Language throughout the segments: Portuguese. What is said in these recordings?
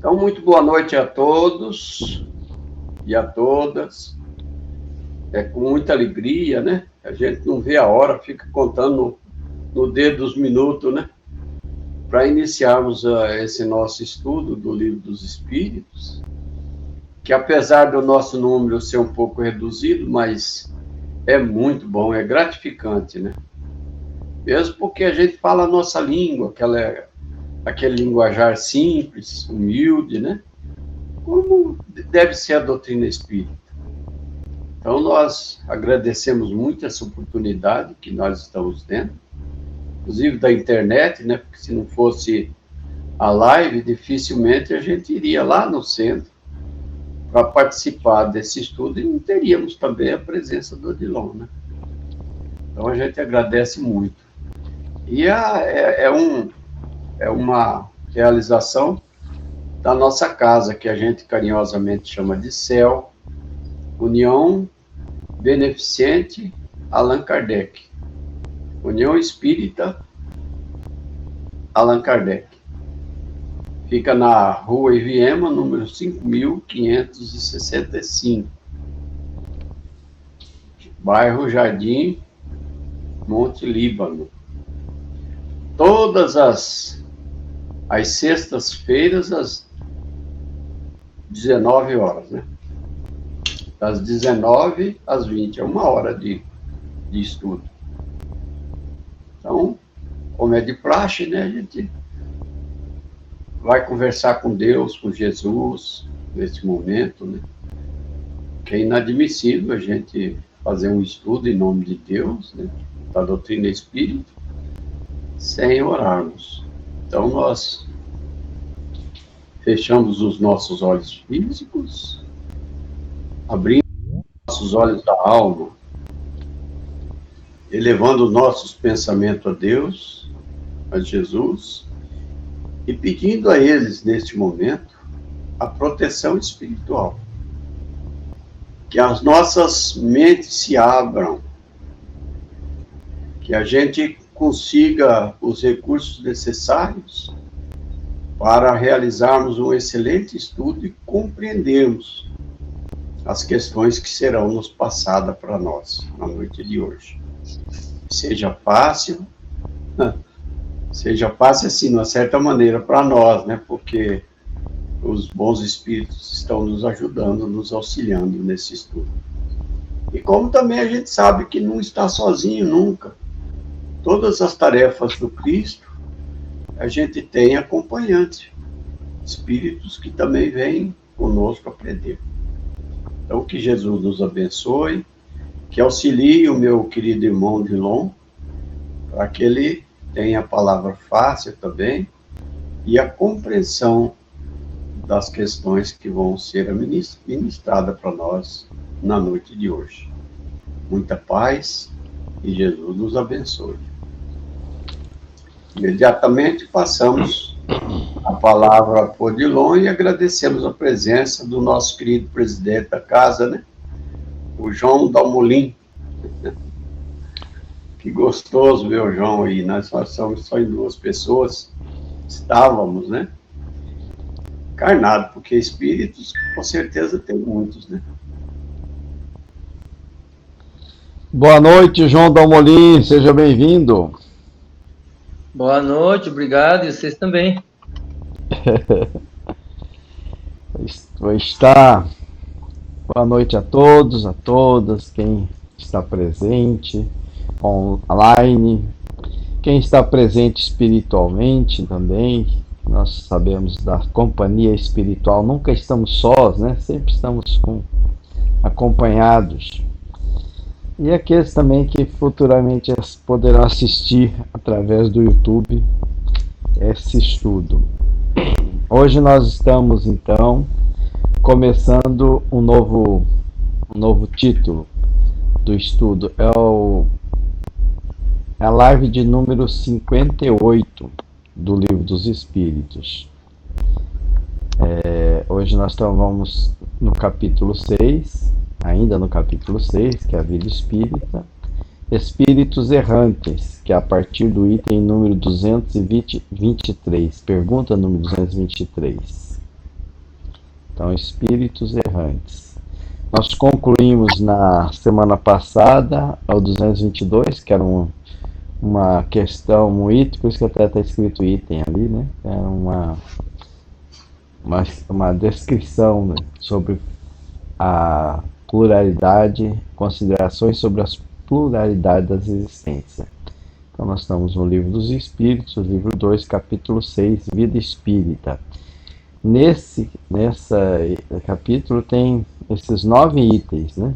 Então, muito boa noite a todos e a todas. É com muita alegria, né? A gente não vê a hora, fica contando no dedo os minutos, né? Para iniciarmos esse nosso estudo do Livro dos Espíritos, que apesar do nosso número ser um pouco reduzido, mas é muito bom, é gratificante, né? Mesmo porque a gente fala a nossa língua, aquele linguajar simples, humilde, né? Como deve ser a doutrina espírita. Então, nós agradecemos muito essa oportunidade que nós estamos tendo, inclusive da internet, né? Porque se não fosse a live, dificilmente a gente iria lá no centro para participar desse estudo e não teríamos também a presença do Odilon, né? Então, a gente agradece muito. E é uma realização da nossa casa, que a gente carinhosamente chama de CEL, União Beneficente Allan Kardec. União Espírita Allan Kardec. Fica na Rua Iviema, número 5.565, bairro Jardim, Monte Líbano. Todas as sextas-feiras, às 19 horas, né? Das 19 às 20, é uma hora de estudo. Então, como é de praxe, né, a gente vai conversar com Deus, com Jesus, nesse momento, né? Que é inadmissível a gente fazer um estudo em nome de Deus, né, da doutrina espírita, sem orarmos. Então, nós fechamos os nossos olhos físicos, abrindo nossos olhos da alma, elevando nossos pensamentos a Deus, a Jesus, e pedindo a eles, neste momento, a proteção espiritual. Que as nossas mentes se abram, que a gente consiga os recursos necessários para realizarmos um excelente estudo e compreendermos as questões que serão nos passadas para nós na noite de hoje. Seja fácil assim, de uma certa maneira para nós, né? Porque os bons espíritos estão nos ajudando, nos auxiliando nesse estudo. E como também a gente sabe que não está sozinho nunca. Todas as tarefas do Cristo, a gente tem acompanhante, espíritos que também vêm conosco aprender. Então, que Jesus nos abençoe, que auxilie o meu querido irmão Odilon, para que ele tenha a palavra fácil também e a compreensão das questões que vão ser ministradas para nós na noite de hoje. Muita paz e Jesus nos abençoe. Imediatamente passamos a palavra para o Odilon e agradecemos a presença do nosso querido presidente da casa, né? O João Dalmolin. Que gostoso ver o João aí. Nós somos só em duas pessoas. Estávamos, né? Encarnado, porque espíritos, com certeza, tem muitos, né? Boa noite, João Dalmolin. Seja bem-vindo. Boa noite, obrigado. E vocês também. Boa noite a todos, a todas, quem está presente online, quem está presente espiritualmente também. Nós sabemos da companhia espiritual, nunca estamos sós, né? Sempre estamos acompanhados. E aqueles também que futuramente poderão assistir através do YouTube esse estudo. Hoje nós estamos, então, começando um novo título do estudo. É a live de número 58 do Livro dos Espíritos. Hoje nós vamos no capítulo 6, ainda no capítulo 6, que é a vida espírita, espíritos errantes, que é a partir do item número 223, pergunta número 223. Então, espíritos errantes. Nós concluímos na semana passada ao 222, que era uma questão, um item, por isso que até está escrito item ali, né? Era uma descrição, né, sobre a pluralidade, considerações sobre as pluralidades das existências. Então nós estamos no Livro dos Espíritos, livro 2, capítulo 6, Vida Espírita. Nesse capítulo tem esses 9 itens, né?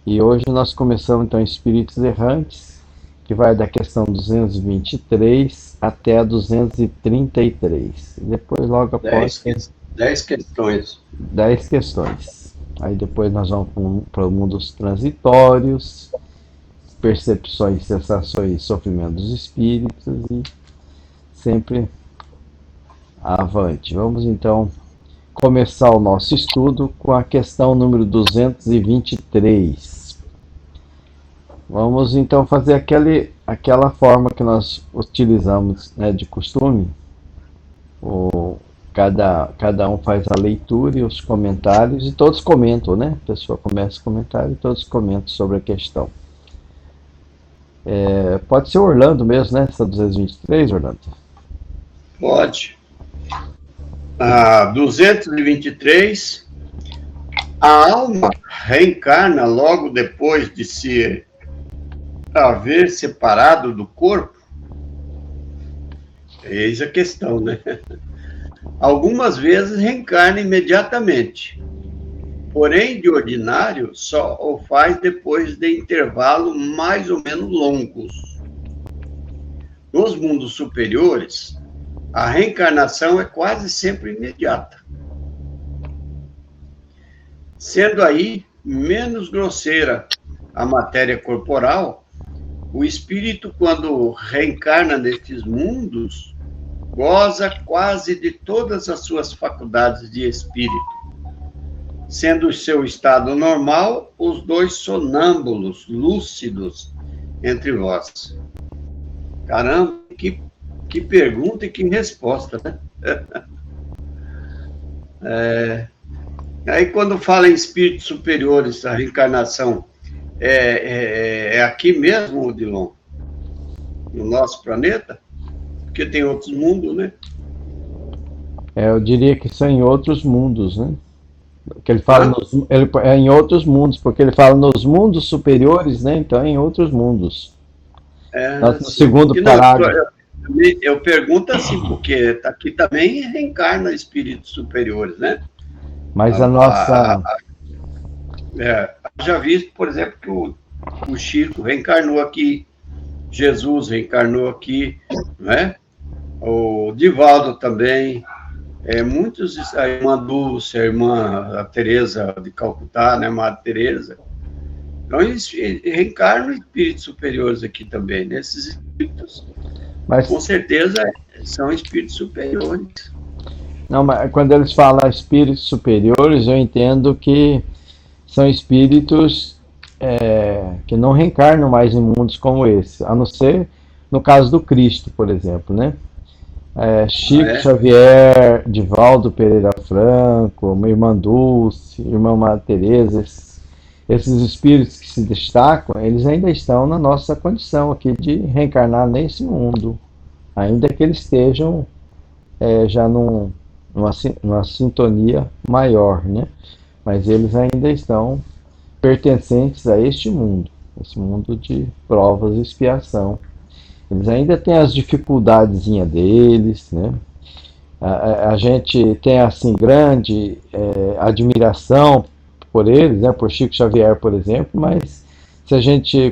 E hoje nós começamos então Espíritos Errantes, que vai da questão 223 até a 233. E depois logo após 10 questões. 10 questões. Aí depois nós vamos para o mundo dos transitórios, percepções, sensações e sofrimento dos espíritos e sempre avante. Vamos então começar o nosso estudo com a questão número 223. Vamos então fazer aquela forma que nós utilizamos, né, de costume. Cada um faz a leitura e os comentários, e todos comentam, né? A pessoa começa a comentar e todos comentam sobre a questão. Pode ser Orlando mesmo, né? Essa 223, Orlando? Pode. 223. A alma reencarna logo depois de se haver separado do corpo? Eis a questão, né? Algumas vezes reencarna imediatamente, porém, de ordinário, só o faz depois de intervalo mais ou menos longos. Nos mundos superiores, a reencarnação é quase sempre imediata, sendo aí menos grosseira a matéria corporal. O espírito, quando reencarna nestes mundos, goza quase de todas as suas faculdades de espírito, sendo o seu estado normal os 2 sonâmbulos lúcidos entre vós. Caramba, que pergunta e que resposta, né? Aí quando fala em espíritos superiores, a reencarnação é aqui mesmo, Odilon? No nosso planeta? Porque tem outros mundos, né? Eu diria que são em outros mundos, né? Porque ele fala é em outros mundos, porque ele fala nos mundos superiores, né? Então é em outros mundos. No segundo parágrafo. Eu pergunto assim, porque aqui também reencarna espíritos superiores, né? Mas a nossa... já vi, por exemplo, que o Chico reencarnou aqui, Jesus reencarnou aqui, né? O Divaldo também, muitos, a irmã Dulce, a irmã Teresa de Calcutá, né? Madre Teresa. Então, eles reencarnam espíritos superiores aqui também, né? Esses espíritos, mas com certeza, são espíritos superiores. Não, mas quando eles falam espíritos superiores, eu entendo que são espíritos que não reencarnam mais em mundos como esse, a não ser no caso do Cristo, por exemplo, né? Chico Xavier, Divaldo Pereira Franco, minha irmã Dulce, irmã Madre Teresa, esses espíritos que se destacam, eles ainda estão na nossa condição aqui de reencarnar nesse mundo, ainda que eles estejam já numa sintonia maior, né? Mas eles ainda estão pertencentes a este mundo, esse mundo de provas e expiação. Eles ainda têm as dificuldadezinhas deles, né? A gente tem assim grande admiração por eles, né? Por Chico Xavier, por exemplo, mas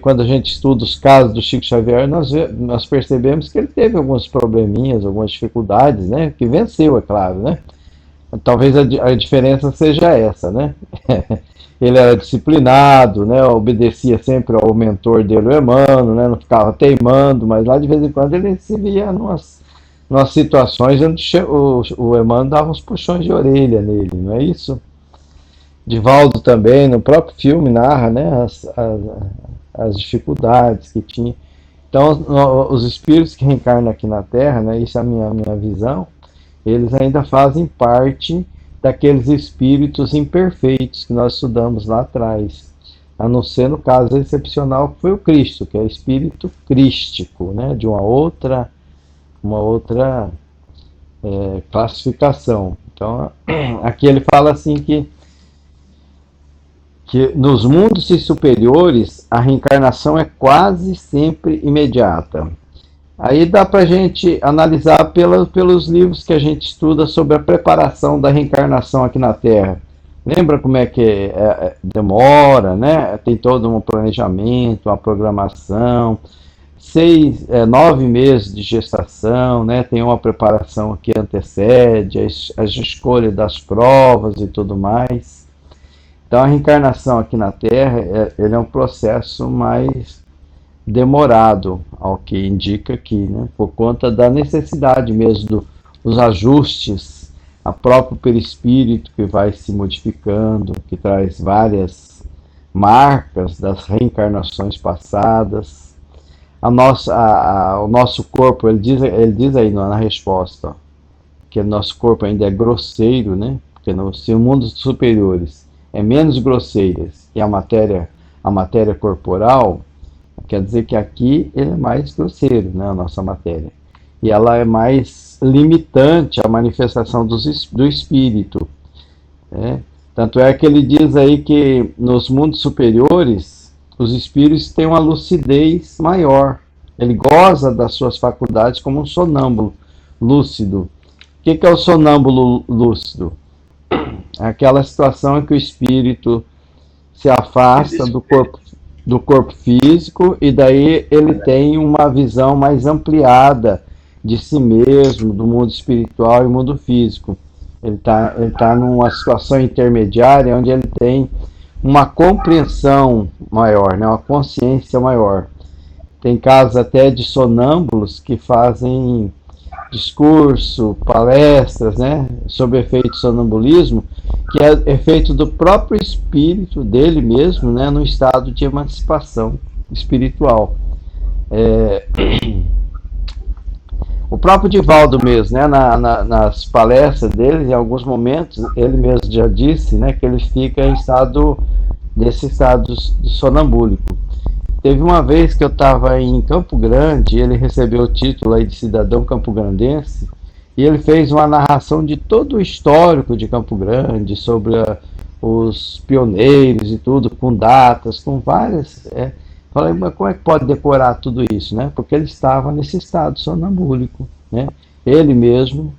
quando a gente estuda os casos do Chico Xavier, nós percebemos que ele teve alguns probleminhas, algumas dificuldades, né? Que venceu, é claro, né? Talvez a diferença seja essa, né? Ele era disciplinado, né? Obedecia sempre ao mentor dele, o Emmanuel, né? Não ficava teimando, mas lá de vez em quando ele se via numas situações onde o Emmanuel dava uns puxões de orelha nele, não é isso? Divaldo também, no próprio filme, narra, né, as dificuldades que tinha. Então, os espíritos que reencarnam aqui na Terra, né, isso é a minha visão, eles ainda fazem parte daqueles espíritos imperfeitos que nós estudamos lá atrás. A não ser no caso excepcional que foi o Cristo, que é espírito crístico, né, de uma outra classificação. Então, aqui ele fala assim que nos mundos superiores a reencarnação é quase sempre imediata. Aí dá para a gente analisar pelos livros que a gente estuda sobre a preparação da reencarnação aqui na Terra. Lembra como é que demora, né? Tem todo um planejamento, uma programação, 9 meses de gestação, né? Tem uma preparação que antecede, a escolha das provas e tudo mais. Então a reencarnação aqui na Terra ele é um processo mais demorado, ao que indica aqui, né? Por conta da necessidade mesmo dos ajustes a próprio perispírito que vai se modificando, que traz várias marcas das reencarnações passadas. O nosso corpo, ele diz aí na resposta, ó, que o nosso corpo ainda é grosseiro, né? Porque se o mundo superiores é menos grosseiro e a matéria corporal, quer dizer que aqui ele é mais grosseiro, né, a nossa matéria. E ela é mais limitante à manifestação do espírito. Né? Tanto é que ele diz aí que nos mundos superiores, os espíritos têm uma lucidez maior. Ele goza das suas faculdades como um sonâmbulo lúcido. O que é o sonâmbulo lúcido? É aquela situação em que o espírito se afasta do corpo físico e daí ele tem uma visão mais ampliada de si mesmo, do mundo espiritual e mundo físico. Ele tá numa situação intermediária onde ele tem uma compreensão maior, né, uma consciência maior. Tem casos até de sonâmbulos que fazem discurso, palestras, né, sobre efeito sonambulismo, que é efeito do próprio espírito dele mesmo, né, no estado de emancipação espiritual. O próprio Divaldo mesmo, né, nas palestras dele, em alguns momentos, ele mesmo já disse, né, que ele fica em desse estado sonambúlico. Teve uma vez que eu estava em Campo Grande, ele recebeu o título aí de cidadão campograndense, e ele fez uma narração de todo o histórico de Campo Grande, sobre os pioneiros e tudo, com datas, com várias... Falei, mas como é que pode decorar tudo isso, né? Porque ele estava nesse estado sonambúlico, né? Ele mesmo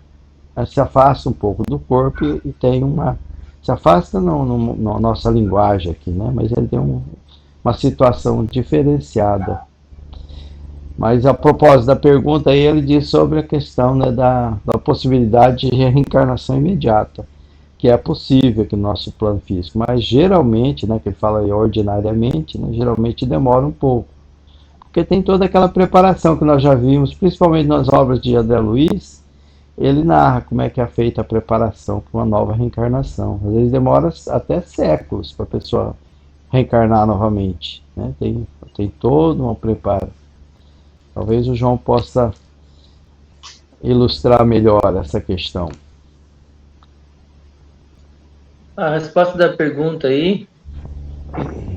se afasta um pouco do corpo e tem se afasta na nossa linguagem aqui, né? Mas ele tem uma situação diferenciada. Mas a propósito da pergunta aí, ele diz sobre a questão, né, da possibilidade de reencarnação imediata, que é possível aqui no nosso plano físico, mas geralmente, né, que ele fala aí ordinariamente, né, geralmente demora um pouco, porque tem toda aquela preparação que nós já vimos, principalmente nas obras de André Luiz. Ele narra como é que é feita a preparação para uma nova reencarnação. Às vezes demora até séculos para a pessoa reencarnar novamente, né? Tem todo um preparo. Talvez o João possa ilustrar melhor essa questão. A resposta da pergunta aí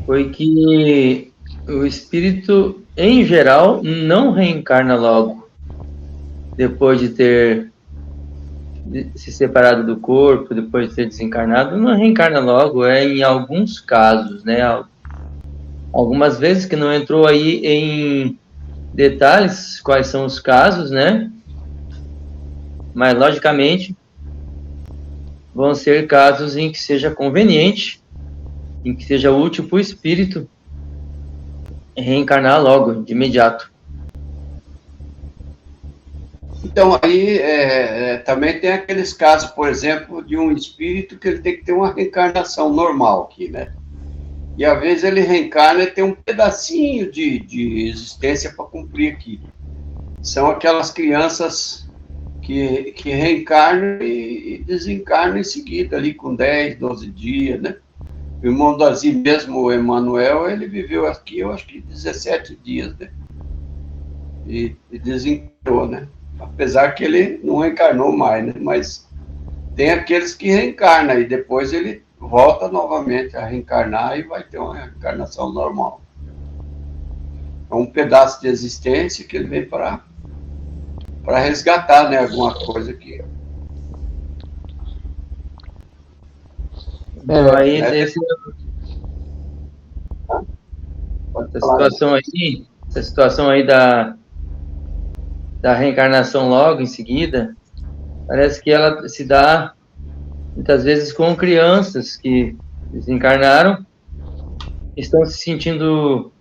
foi que o espírito, em geral, não reencarna logo depois de ter se separado do corpo, depois de ter desencarnado. Não reencarna logo, em alguns casos, né? Algumas vezes, que não entrou aí em detalhes quais são os casos, né? Mas, logicamente, vão ser casos em que seja conveniente, em que seja útil para o espírito reencarnar logo, de imediato. Então, aí também tem aqueles casos, por exemplo, de um espírito que ele tem que ter uma reencarnação normal aqui, né? E às vezes ele reencarna e tem um pedacinho de existência para cumprir aqui. São aquelas crianças que reencarnam e desencarnam em seguida, ali com 10, 12 dias, né? O irmão do Azi mesmo, o Emanuel, ele viveu aqui, eu acho que 17 dias, né? E desencarnou, né? Apesar que ele não reencarnou mais, né? Mas Tem aqueles que reencarnam e depois ele volta novamente a reencarnar e vai ter uma reencarnação normal. É um pedaço de existência que ele vem para resgatar, né, alguma coisa que... Então, aí, Pode falar. essa situação aí da reencarnação logo em seguida, parece que ela se dá muitas vezes com crianças que desencarnaram, estão se sentindo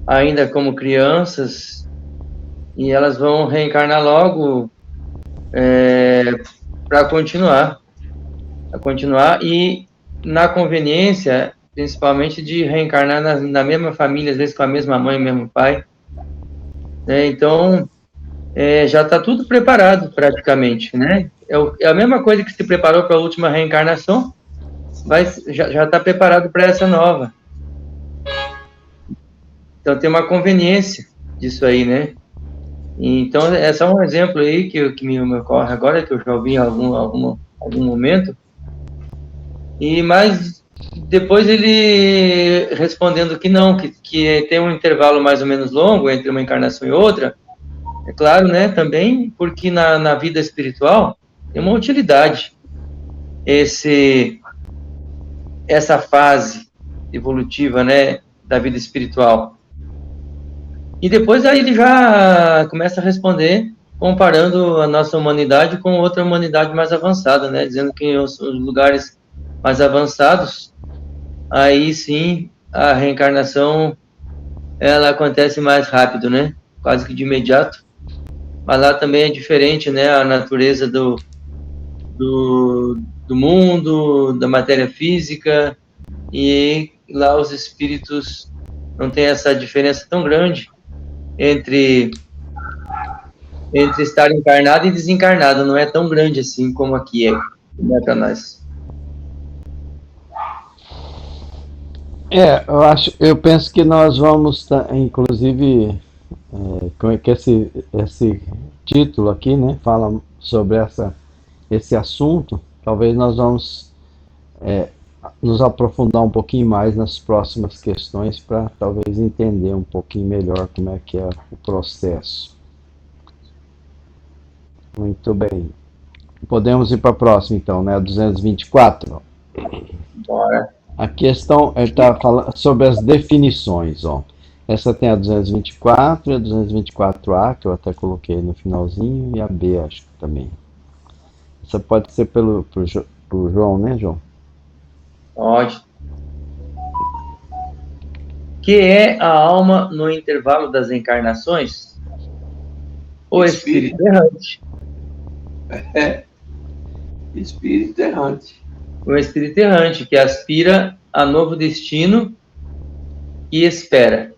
ainda como crianças e elas vão reencarnar logo para continuar e na conveniência, principalmente de reencarnar na mesma família, às vezes com a mesma mãe, mesmo pai, né? Então já está tudo preparado praticamente, né? É a mesma coisa que se preparou para a última reencarnação, já está preparado para essa nova. Então tem uma conveniência disso aí, né? Então é só um exemplo aí que me ocorre agora, que eu já ouvi em algum momento. Mas depois ele respondendo que não, que tem um intervalo mais ou menos longo entre uma encarnação e outra, é claro, né, também porque na vida espiritual tem uma utilidade essa fase evolutiva, né, da vida espiritual. E depois aí ele já começa a responder comparando a nossa humanidade com outra humanidade mais avançada, né, dizendo que os lugares mais avançados, aí sim a reencarnação ela acontece mais rápido, né? Quase que de imediato. Mas lá também é diferente, né? A natureza do mundo, da matéria física, e lá os espíritos não tem essa diferença tão grande entre estar encarnado e desencarnado, não é tão grande assim como aqui é para nós. Eu penso que nós vamos, inclusive, que esse título aqui, né, fala sobre esse assunto. Talvez nós vamos nos aprofundar um pouquinho mais nas próximas questões para talvez entender um pouquinho melhor como é que é o processo. Muito bem. Podemos ir para a próxima, então, né? 224. Bora. A questão está falando sobre as definições, ó. Essa tem a 224 e a 224A, que eu até coloquei no finalzinho, e a B, acho que também. Essa pode ser pro João, né, João? Pode. Que é a alma no intervalo das encarnações? O espírito errante. Espírito errante. O espírito errante, que aspira a novo destino e espera.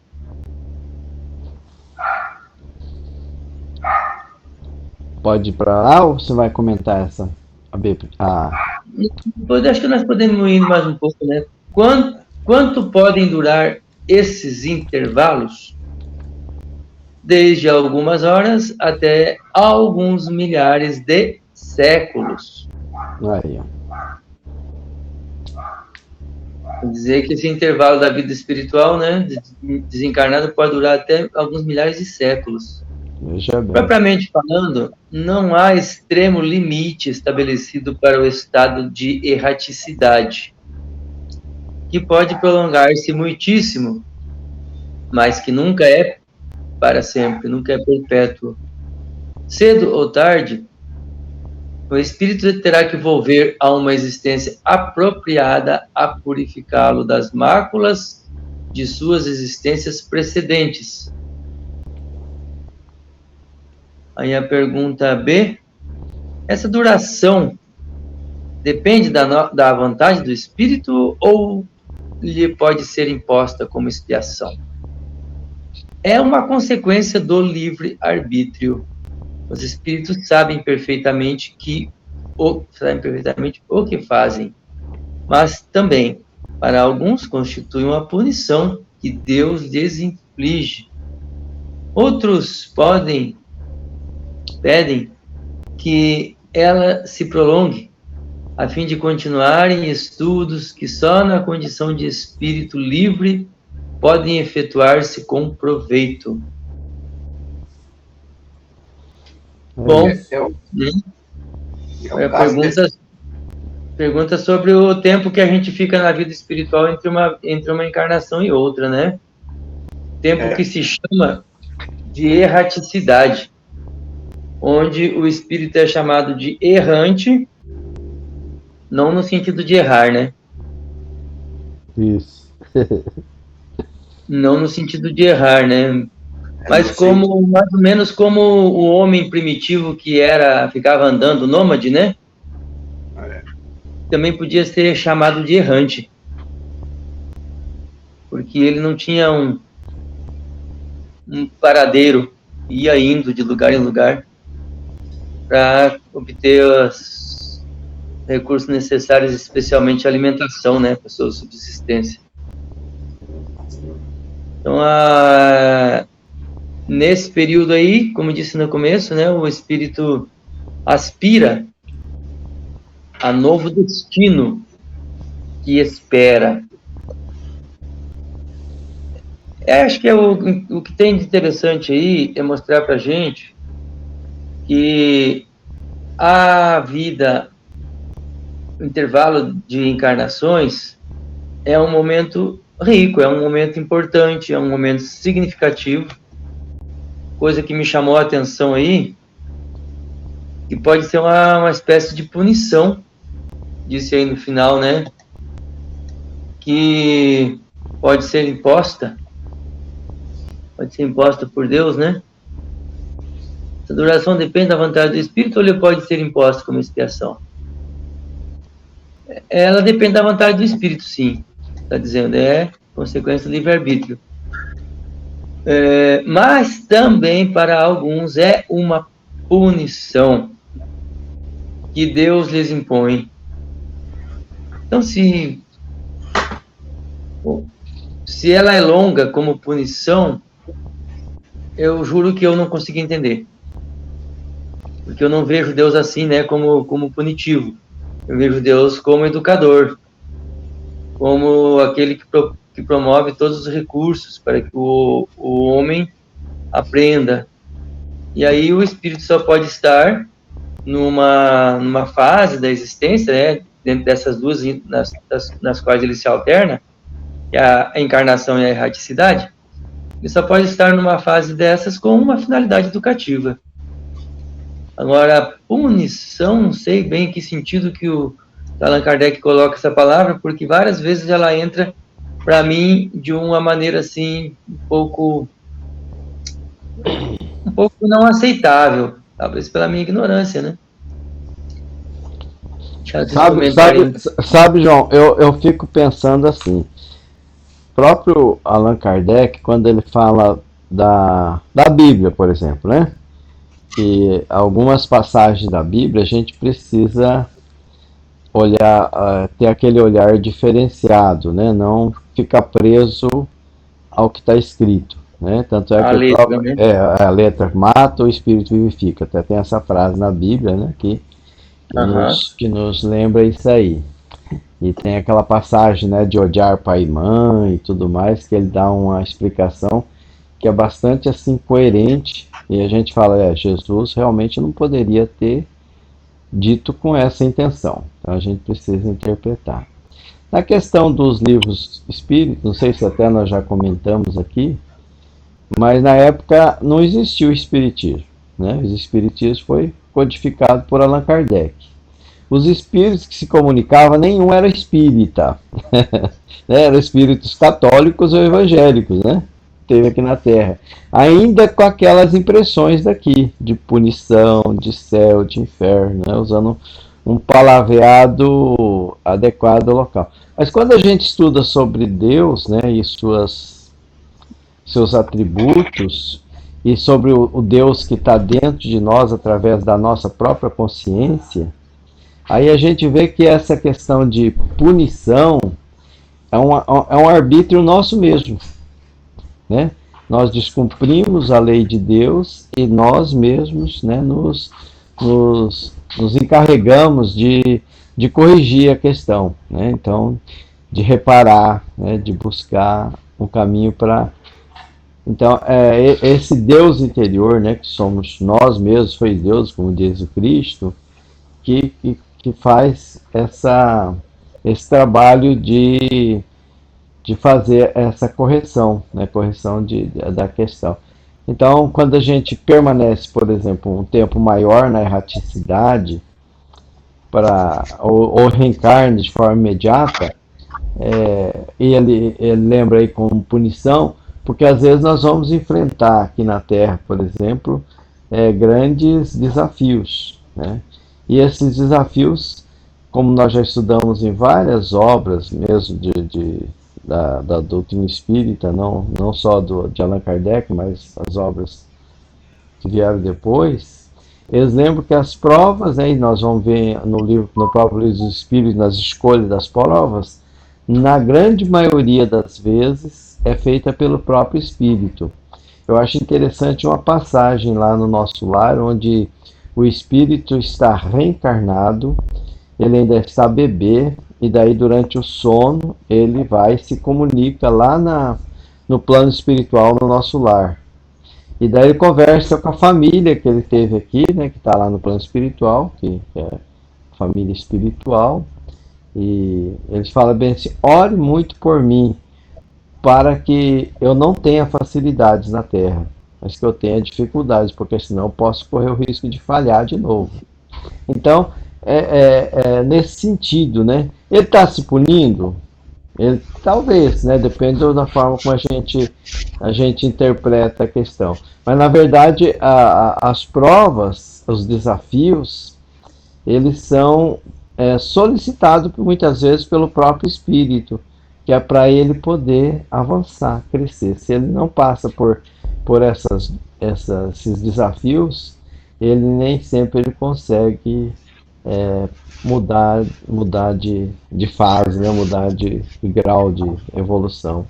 Pode ir para lá ou você vai comentar essa? Acho que nós podemos ir mais um pouco, né? Quanto podem durar esses intervalos? Desde algumas horas até alguns milhares de séculos. Aí, ó. Quer dizer que esse intervalo da vida espiritual, né, desencarnado, pode durar até alguns milhares de séculos. Propriamente falando, não há extremo limite estabelecido para o estado de erraticidade, que pode prolongar-se muitíssimo, mas que nunca é para sempre, nunca é perpétuo. Cedo ou tarde, o espírito terá que volver a uma existência apropriada a purificá-lo das máculas de suas existências precedentes. Aí a pergunta B, essa duração depende da vontade do espírito ou lhe pode ser imposta como expiação? É uma consequência do livre-arbítrio. Os espíritos sabem perfeitamente o que fazem, mas também, para alguns, constitui uma punição que Deus lhes inflige. Outros pedem que ela se prolongue, a fim de continuarem estudos que só na condição de espírito livre podem efetuar-se com proveito. Bom, pergunta sobre o tempo que a gente fica na vida espiritual entre uma encarnação e outra, né? Tempo que se chama de erraticidade, onde o espírito é chamado de errante, não no sentido de errar, né? Isso. Não no sentido de errar, né? Mas como, mais ou menos como o homem primitivo que ficava andando nômade, né? Também podia ser chamado de errante. Porque ele não tinha um paradeiro, ia indo de lugar em lugar para obter os recursos necessários, especialmente a alimentação, né? Para sua subsistência. Então, nesse período aí, como disse no começo, né, o espírito aspira a novo destino que espera. Acho que o que tem de interessante aí é mostrar para a gente que a vida, o intervalo de encarnações, é um momento rico, é um momento importante, é um momento significativo. Coisa que me chamou a atenção aí, que pode ser uma espécie de punição, disse aí no final, né? Que pode ser imposta por Deus, né? Essa duração depende da vontade do Espírito ou ele pode ser imposta como expiação? Ela depende da vontade do Espírito, sim. Está dizendo, é consequência do livre-arbítrio. Mas também para alguns é uma punição que Deus lhes impõe. Então, se ela é longa como punição, eu juro que eu não consegui entender. Porque eu não vejo Deus assim, né, como punitivo. Eu vejo Deus como educador, como aquele que promove todos os recursos para que o homem aprenda. E aí o espírito só pode estar numa fase da existência, né, dentro dessas duas nas quais ele se alterna, que é a encarnação e a erraticidade. Ele só pode estar numa fase dessas com uma finalidade educativa. Agora, punição, não sei bem em que sentido que o Allan Kardec coloca essa palavra, porque várias vezes ela entra, para mim, de uma maneira assim, um pouco não aceitável, talvez pela minha ignorância, né? Sabe, João, eu fico pensando assim, o próprio Allan Kardec, quando ele fala da Bíblia, por exemplo, né? Que algumas passagens da Bíblia a gente precisa olhar, ter aquele olhar diferenciado, né? Não ficar preso ao que está escrito, né? Tanto é que a letra mata, o espírito vivifica. Até tem essa frase na Bíblia, né? Que nos lembra isso aí. E tem aquela passagem, né, de odiar pai e mãe e tudo mais, que ele dá uma explicação que é bastante assim coerente, e a gente fala, Jesus realmente não poderia ter dito com essa intenção. Então a gente precisa interpretar. Na questão dos livros espíritos, não sei se até nós já comentamos aqui, mas na época não existiu o espiritismo, né? O espiritismo foi codificado por Allan Kardec. Os espíritos que se comunicavam, nenhum era espírita. Eram espíritos católicos ou evangélicos, né? Teve aqui na Terra. Ainda com aquelas impressões daqui, de punição, de céu, de inferno, né? Usando um palavreado adequado ao local. Mas quando a gente estuda sobre Deus, né, e seus atributos, e sobre o Deus que está dentro de nós através da nossa própria consciência, aí a gente vê que essa questão de punição é um arbítrio nosso mesmo, né? Nós descumprimos a lei de Deus e nós mesmos, né, nos nos encarregamos de corrigir a questão, né? Então, de reparar, né? De buscar um caminho para... Então, esse Deus interior, né? Que somos nós mesmos, foi Deus, como diz o Cristo, que faz esse trabalho de fazer essa correção, né? Correção da questão. Então, quando a gente permanece, por exemplo, um tempo maior na erraticidade, ou reencarna de forma imediata, e ele lembra aí como punição, porque às vezes nós vamos enfrentar aqui na Terra, por exemplo, grandes desafios, né? E esses desafios, como nós já estudamos em várias obras mesmo da doutrina espírita, não só de Allan Kardec, mas as obras que vieram depois, eles lembram que as provas, né, e nós vamos ver no próprio livro dos Espíritos, nas escolhas das provas, na grande maioria das vezes é feita pelo próprio Espírito. Eu acho interessante uma passagem lá no Nosso Lar, onde o Espírito está reencarnado, ele ainda está bebê, e daí durante o sono ele vai e se comunica lá no plano espiritual no Nosso Lar. E daí ele conversa com a família que ele teve aqui, né, que está lá no plano espiritual, que é família espiritual, e ele fala bem assim: ore muito por mim, para que eu não tenha facilidades na Terra, mas que eu tenha dificuldades, porque senão eu posso correr o risco de falhar de novo. Então, nesse sentido, né? Ele está se punindo? Ele, talvez, né? Depende da forma como a gente interpreta a questão. Mas, na verdade, as provas, os desafios, eles são solicitados muitas vezes pelo próprio Espírito, que é para ele poder avançar, crescer. Se ele não passa por esses desafios, ele nem sempre ele consegue mudar de fase, né? Mudar de grau de evolução.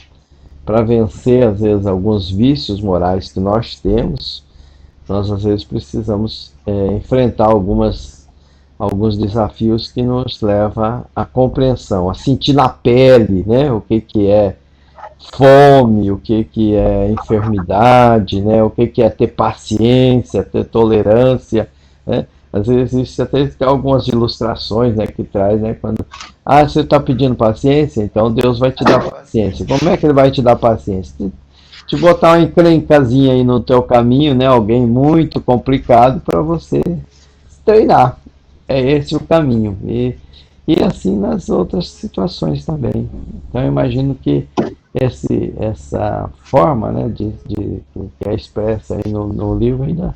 Para vencer, às vezes, alguns vícios morais que nós temos, nós, às vezes, precisamos enfrentar alguns desafios que nos levam à compreensão, a sentir na pele, né? O que é fome, o que é enfermidade, né? O que é ter paciência, ter tolerância, né? Às vezes existe até algumas ilustrações, né, que traz, né, quando você está pedindo paciência, então Deus vai te dar paciência. Como é que ele vai te dar paciência? Te botar uma encrencazinha aí no teu caminho, né, alguém muito complicado para você treinar. É esse o caminho. E assim nas outras situações também. Então eu imagino que essa forma, né, que é expressa aí no livro ainda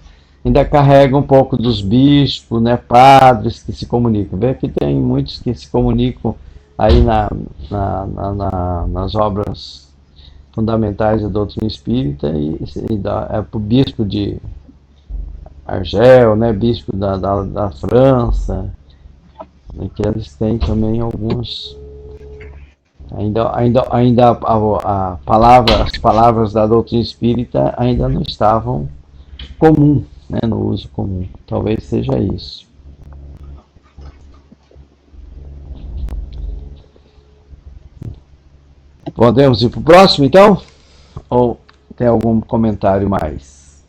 carrega um pouco dos bispos, né, padres que se comunicam. Vê que tem muitos que se comunicam aí nas obras fundamentais da doutrina espírita para o bispo de Argel, né, bispo da França, que eles têm também alguns... Ainda as palavras da doutrina espírita ainda não estavam comum, né, no uso comum. Talvez seja isso. Podemos ir para o próximo, então? Ou tem algum comentário mais?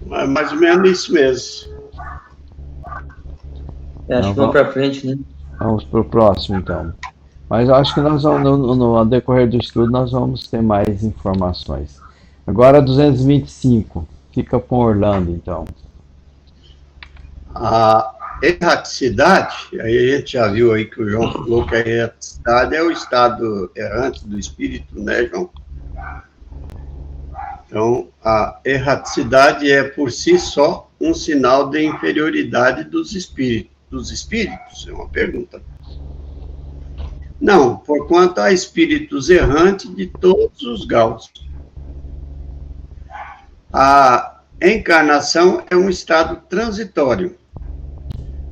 Mais ou menos isso mesmo. Acho que vamos para frente, né? Vamos para o próximo, então. Mas eu acho que nós vamos, no decorrer do estudo, nós vamos ter mais informações. Agora 225. Fica com Orlando, então. A erraticidade, aí a gente já viu aí que o João falou que a erraticidade é o estado errante do espírito, né, João? Então, a erraticidade é por si só um sinal de inferioridade dos espíritos? É uma pergunta. Não, porquanto há espíritos errantes de todos os graus. A encarnação é um estado transitório.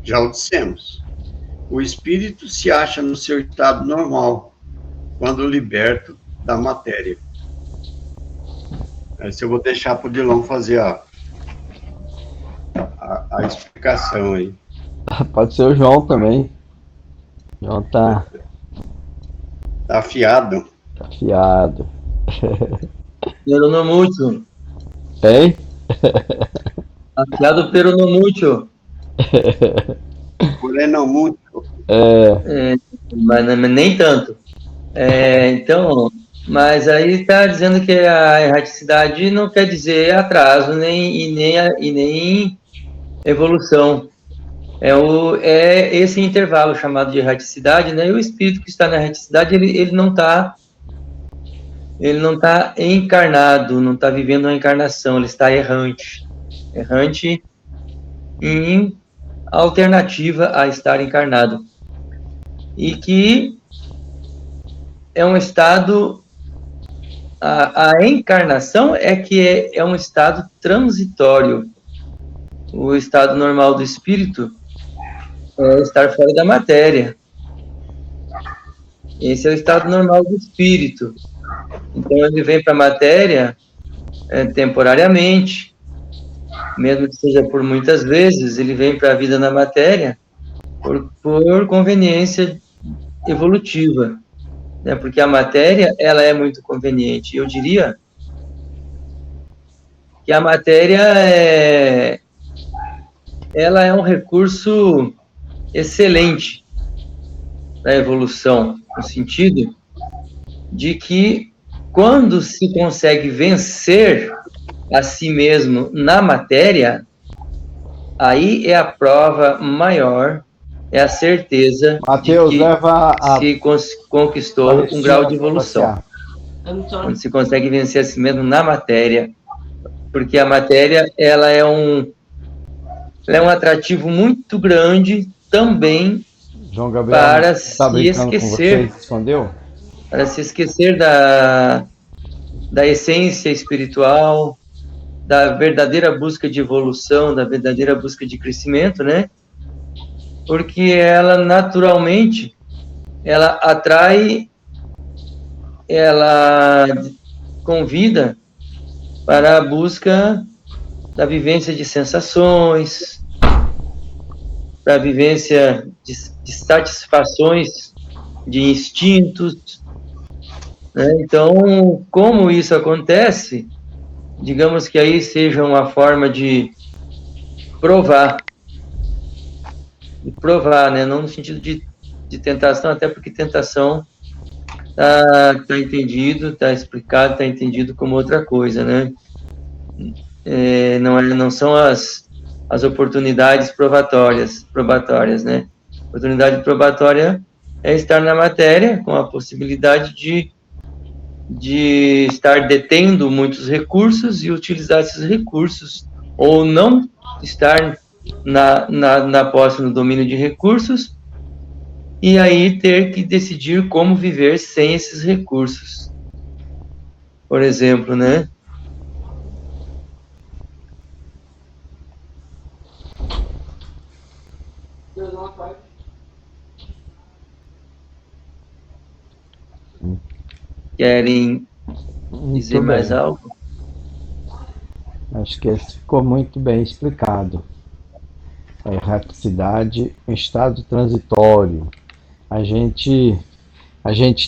Já o dissemos. O espírito se acha no seu estado normal, quando liberto da matéria. Esse eu vou deixar para o Dilon fazer a explicação aí. Pode ser o João também. O João tá afiado. Tá afiado. Peronomútil. Hein? Afiado peronomútil. Peronomútil. Mas nem tanto. Então, mas aí está dizendo que a erraticidade não quer dizer atraso e nem evolução. É esse intervalo chamado de erraticidade, né? E o espírito que está na erraticidade, ele não está encarnado, não está vivendo uma encarnação, ele está errante em alternativa a estar encarnado. E que é um estado, a encarnação é um estado transitório. O estado normal do espírito é estar fora da matéria. Esse é o estado normal do espírito. Então ele vem para a matéria temporariamente, mesmo que seja por muitas vezes, ele vem para a vida na matéria por conveniência evolutiva, né? Porque a matéria, ela é muito conveniente. Eu diria que a matéria ela é um recurso excelente da evolução, no sentido de que quando se consegue vencer a si mesmo na matéria, aí é a prova maior, é a certeza Mateus, de que leva se conquistou um grau de evolução. Quando se consegue vencer a si mesmo na matéria, porque a matéria ela é um atrativo muito grande também João Gabriel, para tá se esquecer, com você, escondeu? Para se esquecer da essência espiritual, da verdadeira busca de evolução, da verdadeira busca de crescimento, né? Porque ela naturalmente ela atrai, ela convida para a busca da vivência de sensações, para a vivência de satisfações de instintos, né? Então, como isso acontece, digamos que aí seja uma forma de provar, né? Não no sentido de tentação, até porque tentação está entendido, está explicado, está entendido como outra coisa, né? Não são as oportunidades probatórias, né? Oportunidade probatória é estar na matéria com a possibilidade de estar detendo muitos recursos e utilizar esses recursos, ou não estar na posse, no domínio de recursos, e aí ter que decidir como viver sem esses recursos. Por exemplo, né? Querem dizer mais algo? Acho que esse ficou muito bem explicado. A erraticidade, um estado transitório. A gente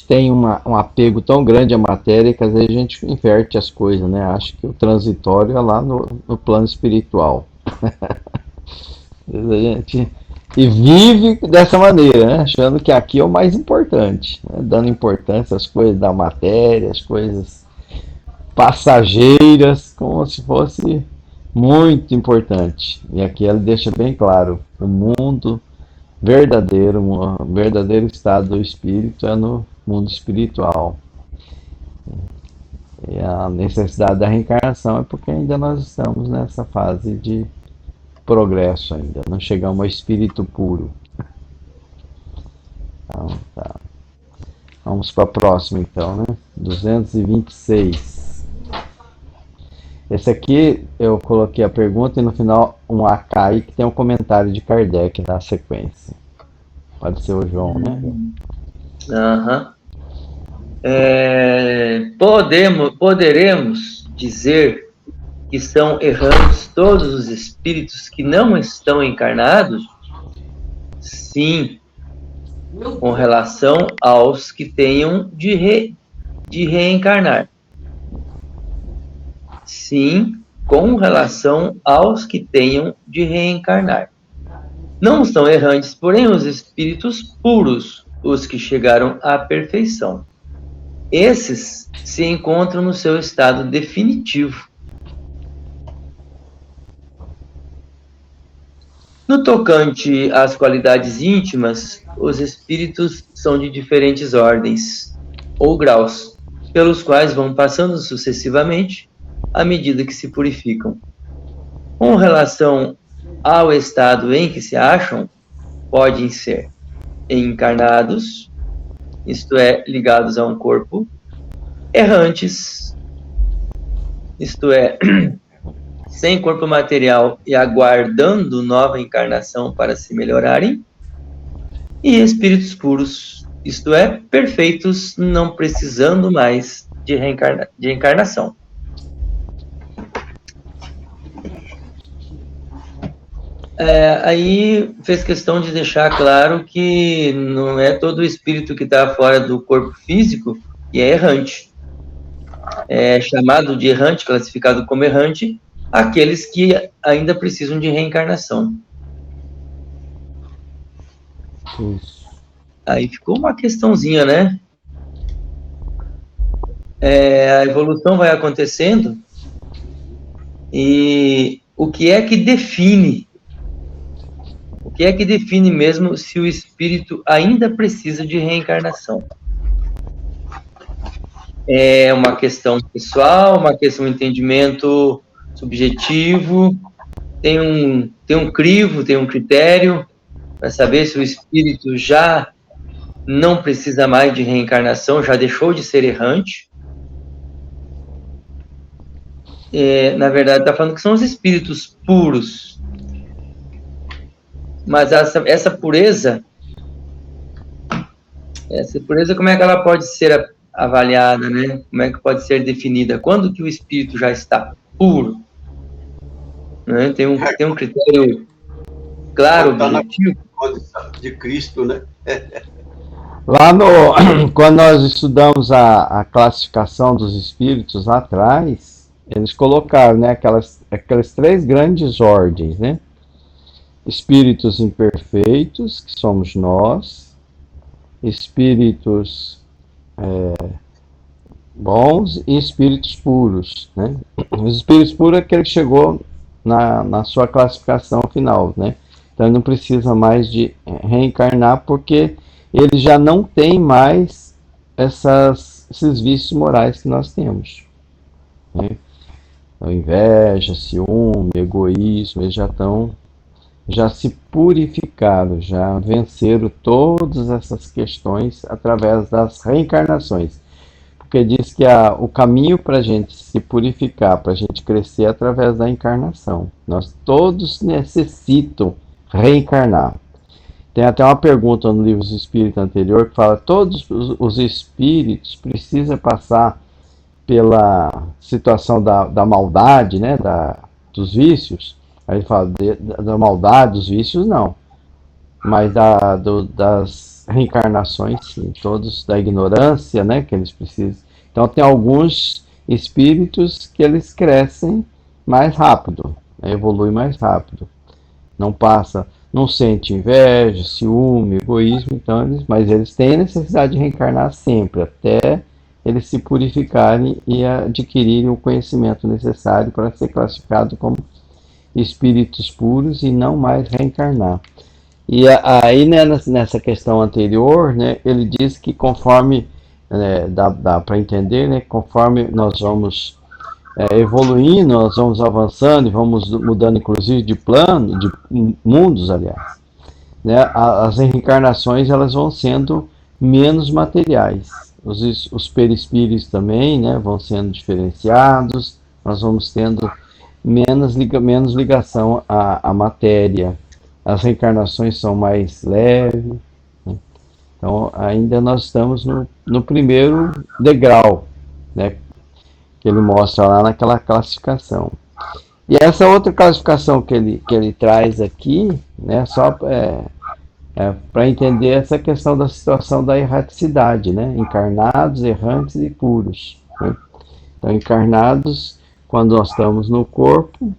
tem um apego tão grande à matéria que às vezes a gente inverte as coisas, né? Acho que o transitório é lá no plano espiritual. A gente vive dessa maneira, né? Achando que aqui é o mais importante, né? Dando importância às coisas da matéria, às coisas passageiras, como se fosse muito importante. E aqui ele deixa bem claro, o mundo verdadeiro, o verdadeiro estado do espírito é no mundo espiritual. E a necessidade da reencarnação é porque ainda nós estamos nessa fase de progresso ainda, não chegamos ao espírito puro. Então, tá. Vamos para a próxima então, né? 226. Esse aqui eu coloquei a pergunta e no final um Akai que tem um comentário de Kardec na sequência. Pode ser o João, né? Poderemos dizer que são errantes todos os espíritos que não estão encarnados? Sim, com relação aos que tenham de reencarnar. Sim, com relação aos que tenham de reencarnar. Não são errantes, porém, os espíritos puros, os que chegaram à perfeição. Esses se encontram no seu estado definitivo. No tocante às qualidades íntimas, os espíritos são de diferentes ordens ou graus, pelos quais vão passando sucessivamente à medida que se purificam. Com relação ao estado em que se acham, podem ser encarnados, isto é, ligados a um corpo, errantes, isto é, sem corpo material e aguardando nova encarnação para se melhorarem, e espíritos puros, isto é, perfeitos, não precisando mais de encarnação. Aí fez questão de deixar claro que não é todo espírito que está fora do corpo físico e é errante. É chamado de errante, classificado como errante, aqueles que ainda precisam de reencarnação. Isso. Aí ficou uma questãozinha, né? A evolução vai acontecendo e o que é que define? O que é que define mesmo se o espírito ainda precisa de reencarnação? É uma questão pessoal, uma questão de entendimento subjetivo, tem um crivo, tem um critério para saber se o espírito já não precisa mais de reencarnação, já deixou de ser errante. Na verdade, está falando que são os espíritos puros. Mas essa pureza, como é que ela pode ser avaliada, né? Como é que pode ser definida? Quando que o espírito já está puro? Né? Tem um critério claro, objetivo. De Cristo, né? Lá quando nós estudamos a classificação dos espíritos lá atrás, eles colocaram, né, aquelas três grandes ordens, né? Espíritos imperfeitos, que somos nós, espíritos bons e espíritos puros, né? Os espíritos puros é aquele que chegou na sua classificação final, né? Então ele não precisa mais de reencarnar porque ele já não tem mais esses vícios morais que nós temos, né? Então, inveja, ciúme, egoísmo, eles já se purificaram, já venceram todas essas questões através das reencarnações. Porque diz que o caminho para a gente se purificar, para a gente crescer é através da encarnação. Nós todos necessitam reencarnar. Tem até uma pergunta no livro dos Espíritos anterior que fala: todos os espíritos precisam passar pela situação da maldade, né, dos vícios. Aí ele fala da maldade, dos vícios, não. Mas das reencarnações, sim. Todos da ignorância, né, que eles precisam. Então tem alguns espíritos que eles crescem mais rápido, né, evoluem mais rápido. Não sente inveja, ciúme, egoísmo, então mas eles têm necessidade de reencarnar sempre, até eles se purificarem e adquirirem o conhecimento necessário para ser classificado como espíritos puros e não mais reencarnar. E aí, né, nessa questão anterior, né, ele diz que conforme, dá para entender, né, conforme nós vamos evoluindo, nós vamos avançando e vamos mudando inclusive de plano, de mundos, aliás, né, as reencarnações elas vão sendo menos materiais. Os perispíritos também, né, vão sendo diferenciados, nós vamos tendo menos ligação à matéria, as reencarnações são mais leves, né? Então ainda nós estamos no primeiro degrau, né, que ele mostra lá naquela classificação. E essa outra classificação que ele traz aqui, né, só para entender essa questão da situação da erraticidade, né, encarnados, errantes e puros, né? Então, encarnados, quando nós estamos no corpo,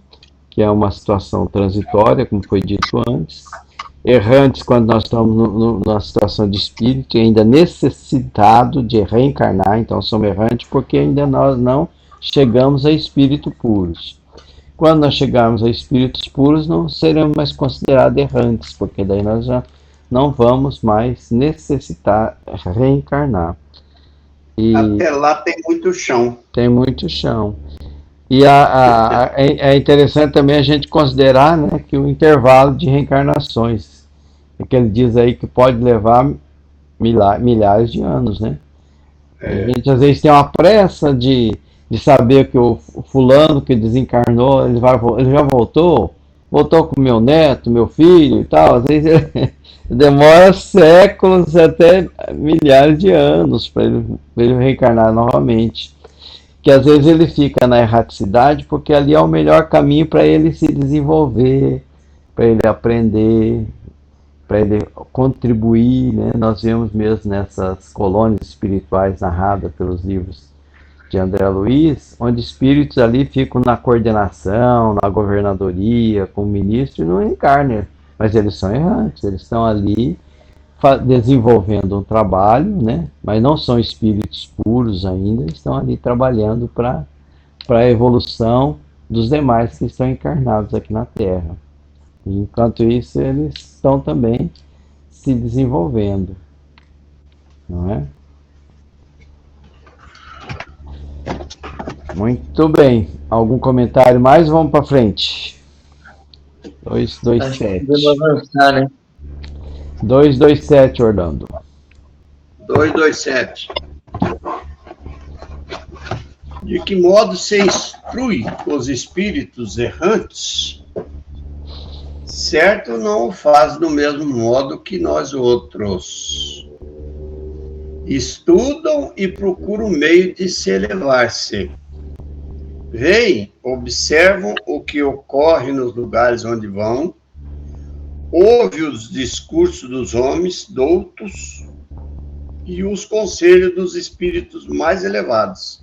que é uma situação transitória, como foi dito antes. Errantes, quando nós estamos numa situação de espírito, ainda necessitado de reencarnar, então somos errantes porque ainda nós não chegamos a espíritos puros. Quando nós chegarmos a espíritos puros, não seremos mais considerados errantes, porque daí nós já não vamos mais necessitar reencarnar. E até lá tem muito chão. Tem muito chão. E é interessante também a gente considerar, né, que o intervalo de reencarnações, que ele diz aí que pode levar milhares de anos, né? A gente às vezes tem uma pressa de saber que o fulano que desencarnou, ele já voltou com meu neto, meu filho e tal. Às vezes demora séculos, até milhares de anos para ele reencarnar novamente. Que às vezes ele fica na erraticidade porque ali é o melhor caminho para ele se desenvolver, para ele aprender, para ele contribuir, né? Nós vemos mesmo nessas colônias espirituais narradas pelos livros de André Luiz, onde espíritos ali ficam na coordenação, na governadoria, com o ministro e não encarnam, mas eles são errantes, eles estão ali desenvolvendo um trabalho, né? Mas não são espíritos puros ainda, estão ali trabalhando para a evolução dos demais que estão encarnados aqui na Terra. E, enquanto isso, eles estão também se desenvolvendo, não é? Muito bem. Algum comentário mais? Vamos para frente. 227. Vamos avançar, né? 227, Orlando. 227. De que modo se instrui os espíritos errantes? Certo, não o faz do mesmo modo que nós outros. Estudam e procuram meio de se elevar-se. Veem, observam o que ocorre nos lugares onde vão, ouve os discursos dos homens doutos e os conselhos dos espíritos mais elevados.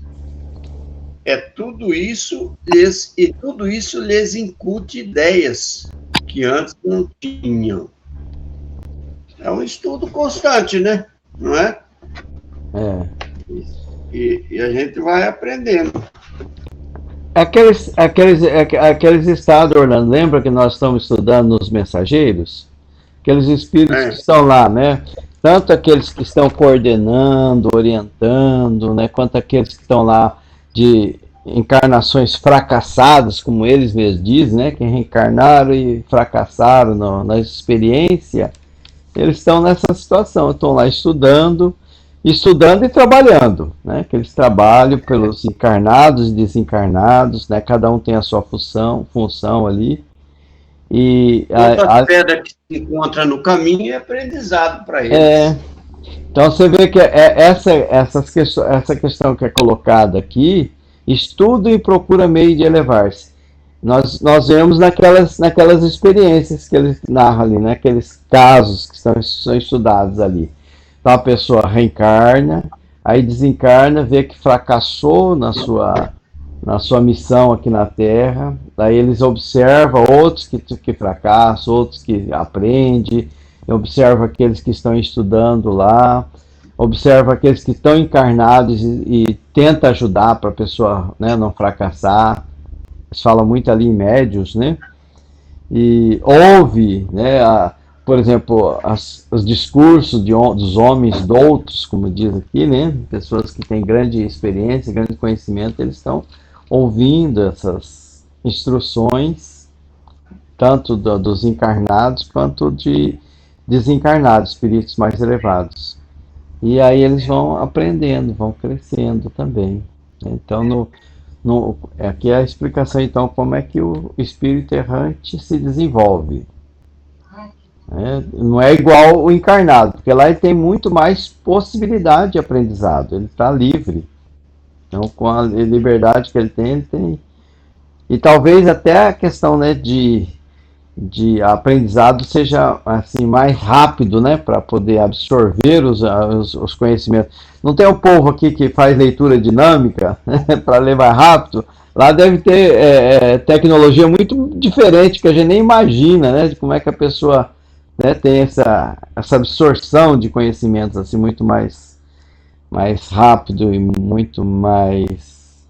Tudo isso lhes incute ideias que antes não tinham. É um estudo constante, né? Não é? E a gente vai aprendendo. Aqueles estados, Orlando, lembra que nós estamos estudando nos mensageiros? Aqueles espíritos que estão lá, né? Tanto aqueles que estão coordenando, orientando, né? Quanto aqueles que estão lá de encarnações fracassadas, como eles mesmos dizem, né? Que reencarnaram e fracassaram na experiência, eles estão nessa situação, estão lá estudando e trabalhando, né? Que eles trabalham pelos encarnados e desencarnados, né? Cada um tem a sua função ali. E a pedra que se encontra no caminho é aprendizado para eles. Então você vê que essa questão que é colocada aqui, estudo e procura meio de elevar-se. Nós vemos naquelas experiências que eles narram ali, né? Aqueles casos que são estudados ali. Então a pessoa reencarna, aí desencarna, vê que fracassou na sua missão aqui na Terra, daí eles observam outros que fracassam, outros que aprendem, observa aqueles que estão estudando lá, observa aqueles que estão encarnados e tenta ajudar para a pessoa, né, não fracassar. Eles falam muito ali em médios, né? E ouve, né, por exemplo, os discursos dos homens doutos, como diz aqui, né? Pessoas que têm grande experiência, grande conhecimento, eles estão ouvindo essas instruções, tanto dos encarnados quanto de desencarnados, espíritos mais elevados. E aí eles vão aprendendo, vão crescendo também. Então, aqui é a explicação, então, como é que o espírito errante se desenvolve. Não é igual o encarnado, porque lá ele tem muito mais possibilidade de aprendizado, ele está livre. Então, com a liberdade que ele tem E talvez até a questão, né, de aprendizado seja assim mais rápido, né, para poder absorver os conhecimentos. Não tem um povo aqui que faz leitura dinâmica, né, para ler mais rápido? Lá deve ter tecnologia muito diferente que a gente nem imagina, né, de como é que a pessoa, né, tem essa absorção de conhecimentos assim muito mais rápido e muito mais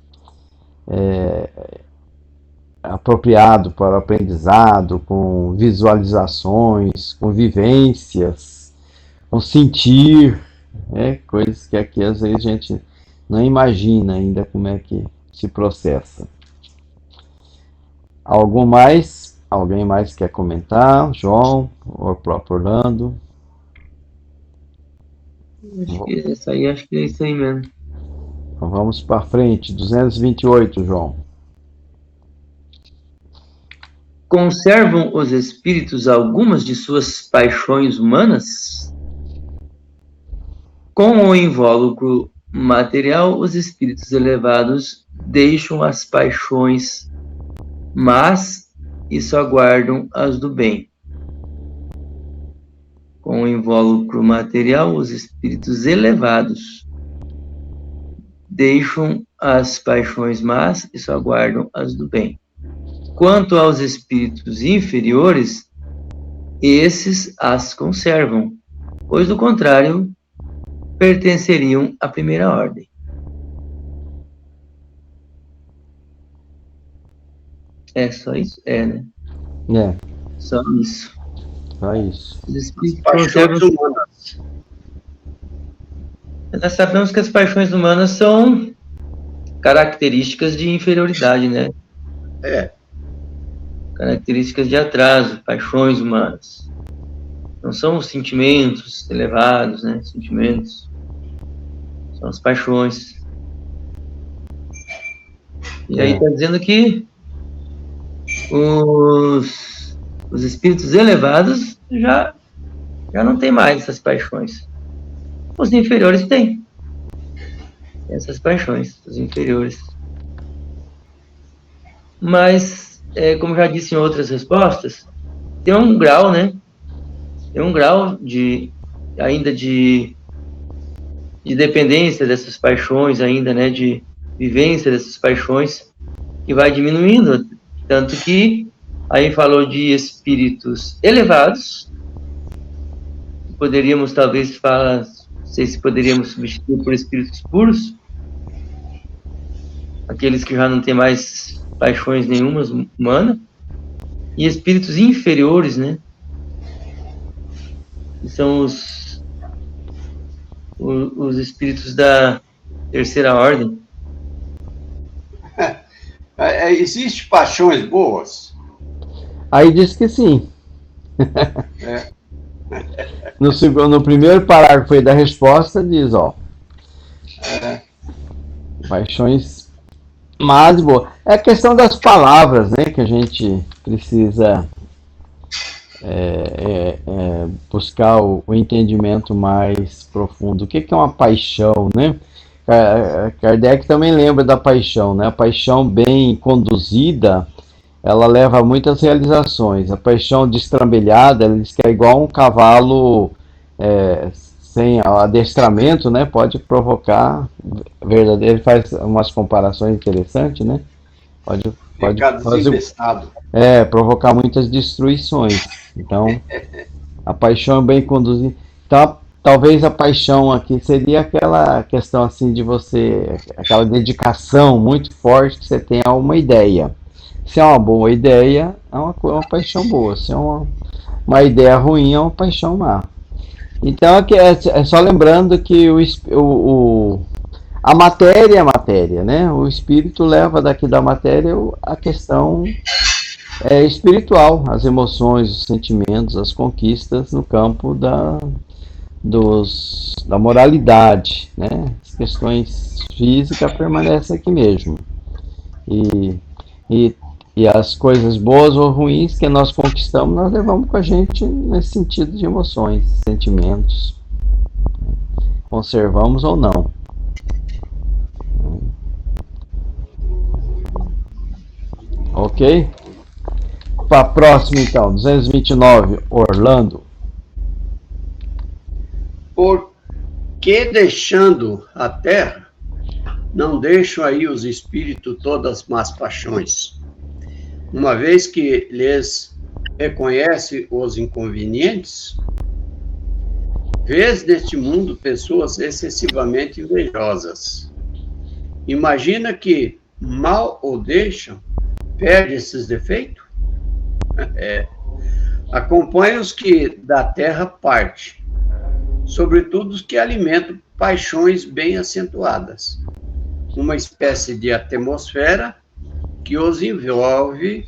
apropriado para o aprendizado, com visualizações, com vivências, com sentir, né? Coisas que aqui às vezes a gente não imagina ainda como é que se processa. Alguém mais quer comentar? João, ou o próprio Orlando? Acho que é isso aí mesmo. Então vamos para frente, 228, João. Conservam os espíritos algumas de suas paixões humanas? Com o invólucro material, os espíritos elevados deixam as paixões más e só guardam as do bem. Com o invólucro material, os espíritos elevados deixam as paixões más e só guardam as do bem. Quanto aos espíritos inferiores, esses as conservam, pois, do contrário, pertenceriam à primeira ordem. É só isso? É, né? É. Só isso. Só isso. Os espíritos conservam humanas. Nós sabemos que as paixões humanas são características de inferioridade, né? Características de atraso, paixões humanas. Não são os sentimentos elevados, né? Sentimentos. São as paixões. E aí está dizendo que os espíritos elevados já não tem mais essas paixões. Os inferiores têm essas paixões, os inferiores. Mas, como já disse em outras respostas, tem um grau, né? Tem um grau ainda de dependência dessas paixões, ainda, né? De vivência dessas paixões, que vai diminuindo. Tanto que aí falou de espíritos elevados. Poderíamos talvez falar, não sei se poderíamos substituir por espíritos puros, aqueles que já não têm mais paixões nenhuma humana, e espíritos inferiores, né? Que são os espíritos da terceira ordem. Existem paixões boas? Aí diz que sim. No primeiro parágrafo aí da resposta diz, paixões más e boas. É a questão das palavras, né, que a gente precisa buscar o entendimento mais profundo. O que é uma paixão, né? Kardec também lembra da paixão, né? A paixão bem conduzida, ela leva a muitas realizações. A paixão destrambelhada, ele diz que é igual um cavalo sem adestramento, né? Pode provocar verdadeiro. Ele faz umas comparações interessantes, né? Pode provocar muitas destruições. Então, a paixão é bem conduzida. Então, talvez a paixão aqui seria aquela questão assim de você, aquela dedicação muito forte que você tem a uma ideia. Se é uma boa ideia, é uma paixão boa. Se é uma ideia ruim, é uma paixão má. Então, aqui é só lembrando que a matéria é a matéria, né? O espírito leva daqui da matéria a questão espiritual, as emoções, os sentimentos, as conquistas no campo da moralidade, né? As questões físicas permanecem aqui mesmo. E as coisas boas ou ruins que nós conquistamos, nós levamos com a gente nesse sentido de emoções, sentimentos. Conservamos ou não. Ok? Para a próxima, então, 229, Orlando. Por que deixando a terra, não deixam aí os espíritos todas as más paixões, uma vez que lhes reconhece os inconvenientes? Vês neste mundo pessoas excessivamente invejosas. Imagina que mal o deixam, perde esses defeitos? Acompanha os que da terra parte, sobretudo os que alimentam paixões bem acentuadas, uma espécie de atmosfera que os envolve,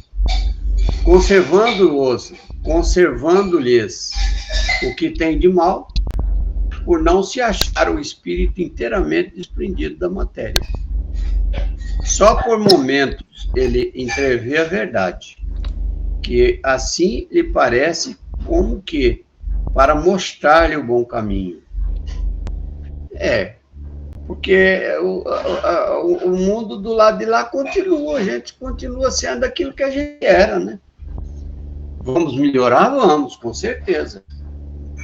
conservando-lhes o que tem de mal, por não se achar o espírito inteiramente desprendido da matéria. Só por momentos ele entrevê a verdade, que assim lhe parece como que para mostrar-lhe o bom caminho. Porque o mundo do lado de lá continua, a gente continua sendo aquilo que a gente era, né? Vamos melhorar? Vamos, com certeza.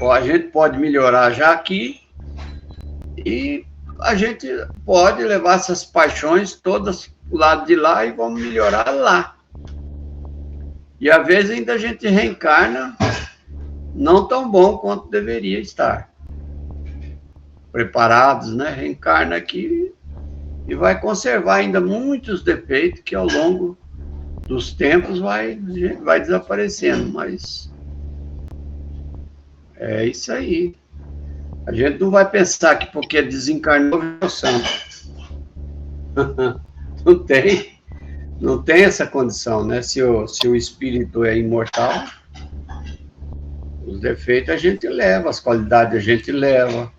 A gente pode melhorar já aqui e a gente pode levar essas paixões todas do lado de lá e vamos melhorar lá. E às vezes ainda a gente reencarna não tão bom quanto deveria estar. Preparados, né? Reencarna aqui e vai conservar ainda muitos defeitos que ao longo dos tempos vai desaparecendo, mas é isso aí. A gente não vai pensar que porque desencarnou virou santo. Não tem essa condição, né? Se o espírito é imortal, os defeitos a gente leva, as qualidades a gente leva.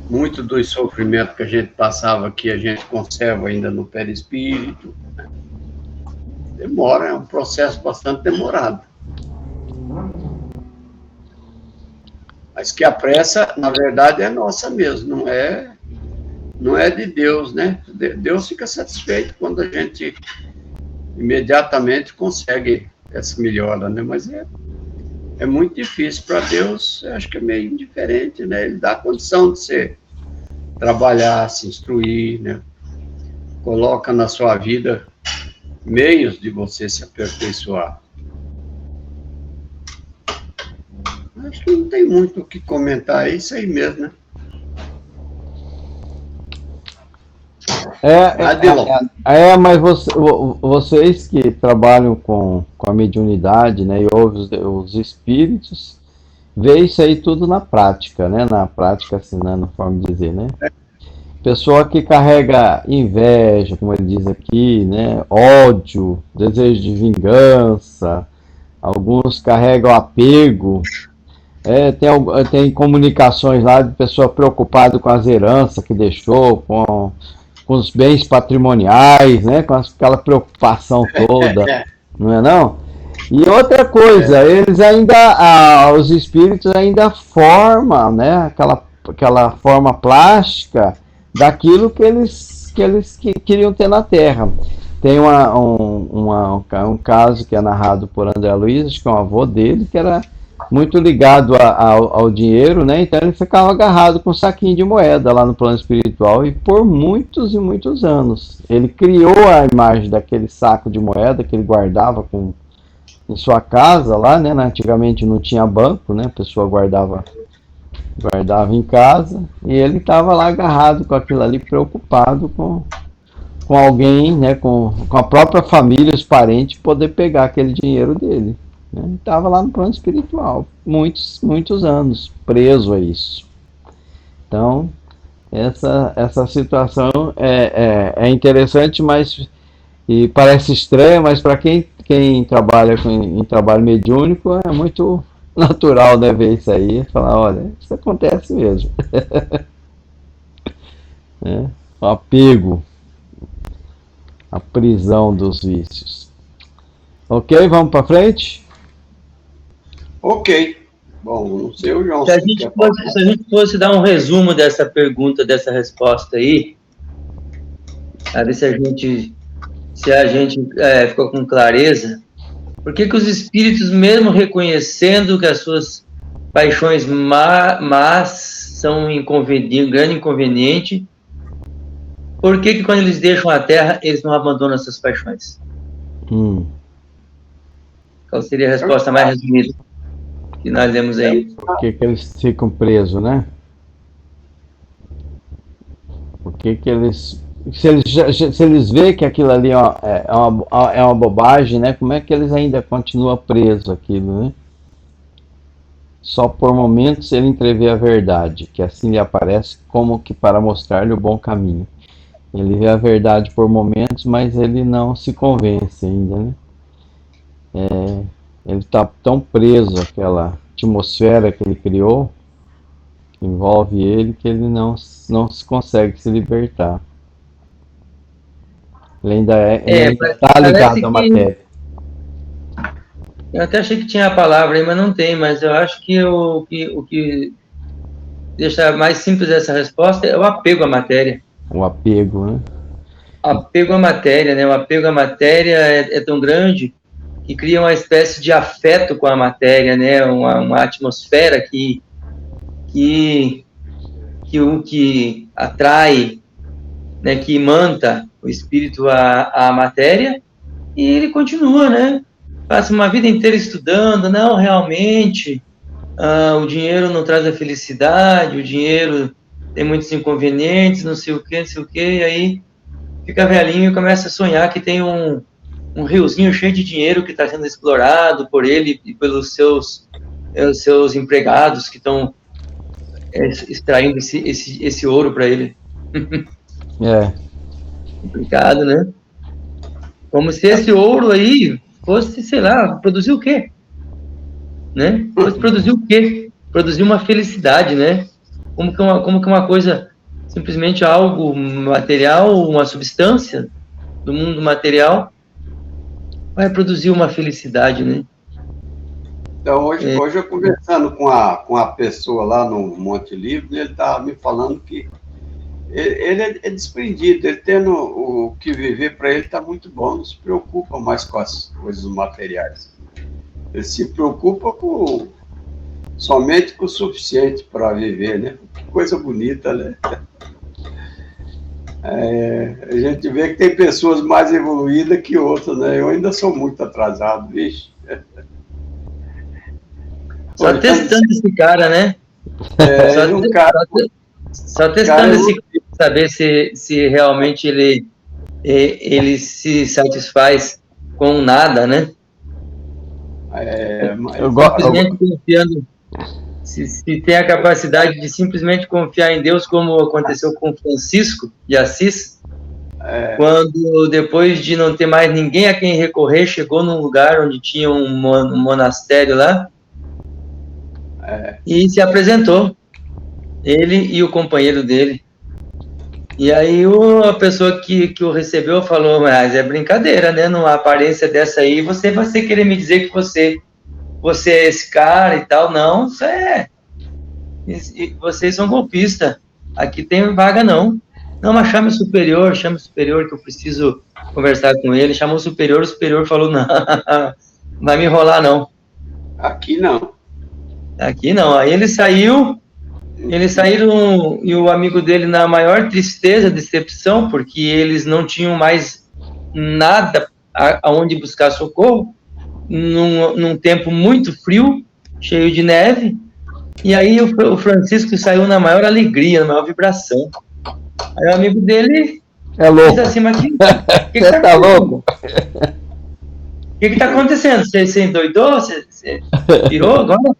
Muito do sofrimento que a gente passava aqui, a gente conserva ainda no perispírito. Demora, é um processo bastante demorado. Mas que a pressa, na verdade, é nossa mesmo, não é de Deus, né? Deus fica satisfeito quando a gente imediatamente consegue essa melhora, né? Mas é muito difícil para Deus, eu acho que é meio indiferente, né? Ele dá a condição de você trabalhar, se instruir, né? Coloca na sua vida meios de você se aperfeiçoar. Acho que não tem muito o que comentar, é isso aí mesmo, né? Mas vocês que trabalham com a mediunidade, né, e ouvem os espíritos, vê isso aí tudo na prática, né? Na prática, assim, né, na forma de dizer, né? Pessoa que carrega inveja, como ele diz aqui, né? Ódio, desejo de vingança, alguns carregam apego. Tem comunicações lá de pessoa preocupada com as heranças que deixou, com os bens patrimoniais, né? Com aquela preocupação toda, não é não? E outra coisa, eles ainda, os espíritos ainda formam, né? Aquela forma plástica daquilo que eles queriam ter na Terra. Tem um caso que é narrado por André Luiz, acho que é um avô dele, que era muito ligado ao dinheiro, né? Então ele ficava agarrado com um saquinho de moeda lá no plano espiritual e por muitos e muitos anos. Ele criou a imagem daquele saco de moeda que ele guardava em sua casa lá, né? Antigamente não tinha banco, né? A pessoa guardava em casa e ele estava lá agarrado com aquilo ali, preocupado com alguém, né? Com a própria família, os parentes, poder pegar aquele dinheiro dele. Estava lá no plano espiritual, muitos anos, preso a isso. Então, essa situação é interessante, e parece estranha, mas para quem trabalha em trabalho mediúnico, é muito natural, né, ver isso aí e falar, olha, isso acontece mesmo. O apego, a prisão dos vícios. Ok, vamos para frente? Ok. Bom, não sei o João. Se a gente fosse dar um resumo dessa pergunta, dessa resposta aí, a ver se a gente ficou com clareza. Por que os espíritos, mesmo reconhecendo que as suas paixões más são um grande inconveniente, por que quando eles deixam a Terra, eles não abandonam essas paixões? Qual seria a resposta mais resumida que nós demos aí? Por que eles ficam presos, né? Por que eles... Se eles veem que aquilo ali é uma bobagem, né? Como é que eles ainda continuam presos aquilo, né? Só por momentos ele entrevê a verdade, que assim lhe aparece como que para mostrar-lhe o bom caminho. Ele vê a verdade por momentos, mas ele não se convence ainda, né? Ele está tão preso àquela atmosfera que ele criou, que envolve ele, que ele não se consegue se libertar. Ele ainda está ligado à matéria. Eu até achei que tinha a palavra aí, mas não tem. Mas eu acho que o que deixa mais simples essa resposta é o apego à matéria. O apego, né? Apego à matéria, né? O apego à matéria é tão grande que cria uma espécie de afeto com a matéria, né? Uma atmosfera que atrai, né? Que imanta o espírito à matéria, e ele continua, né? Passa uma vida inteira estudando, não, realmente, o dinheiro não traz a felicidade, o dinheiro tem muitos inconvenientes, não sei o quê, e aí fica velhinho e começa a sonhar que tem um riozinho cheio de dinheiro que está sendo explorado por ele e pelos seus empregados que estão extraindo esse ouro para ele. Complicado, né? Como se esse ouro aí fosse, sei lá, produzir o quê? Né? Fosse produzir o quê? Produzir uma felicidade, né? Como que uma coisa, simplesmente algo material, uma substância do mundo material, vai produzir uma felicidade, né? Então, hoje eu conversando com a pessoa lá no Monte Livre, ele estava me falando que ele é desprendido, ele tendo o que viver para ele está muito bom, não se preocupa mais com as coisas materiais. Ele se preocupa somente com o suficiente para viver, né? Que coisa bonita, né? A gente vê que tem pessoas mais evoluídas que outras, né? Eu ainda sou muito atrasado, vixe. Só testando esse cara, né? Só testando esse cara, saber se realmente ele se satisfaz com nada, né? Simplesmente confiando, se tem a capacidade de simplesmente confiar em Deus, como aconteceu com Francisco de Assis, quando depois de não ter mais ninguém a quem recorrer, chegou num lugar onde tinha um monastério lá, e se apresentou, ele e o companheiro dele. E aí a pessoa que o recebeu falou, mas é brincadeira, né? Numa aparência dessa aí, você vai querer me dizer que você é esse cara e tal. Não, vocês são golpistas. Aqui tem vaga não. Não, mas chame o superior que eu preciso conversar com ele. Chamou o superior falou, não, vai me enrolar não. Aqui não. Aí eles saíram e o amigo dele na maior tristeza, decepção, porque eles não tinham mais nada aonde buscar socorro, num tempo muito frio, cheio de neve, e aí o Francisco saiu na maior alegria, na maior vibração. Aí o amigo dele disse assim, mas que tá louco? O que tá acontecendo? Você endoidou? Você pirou agora?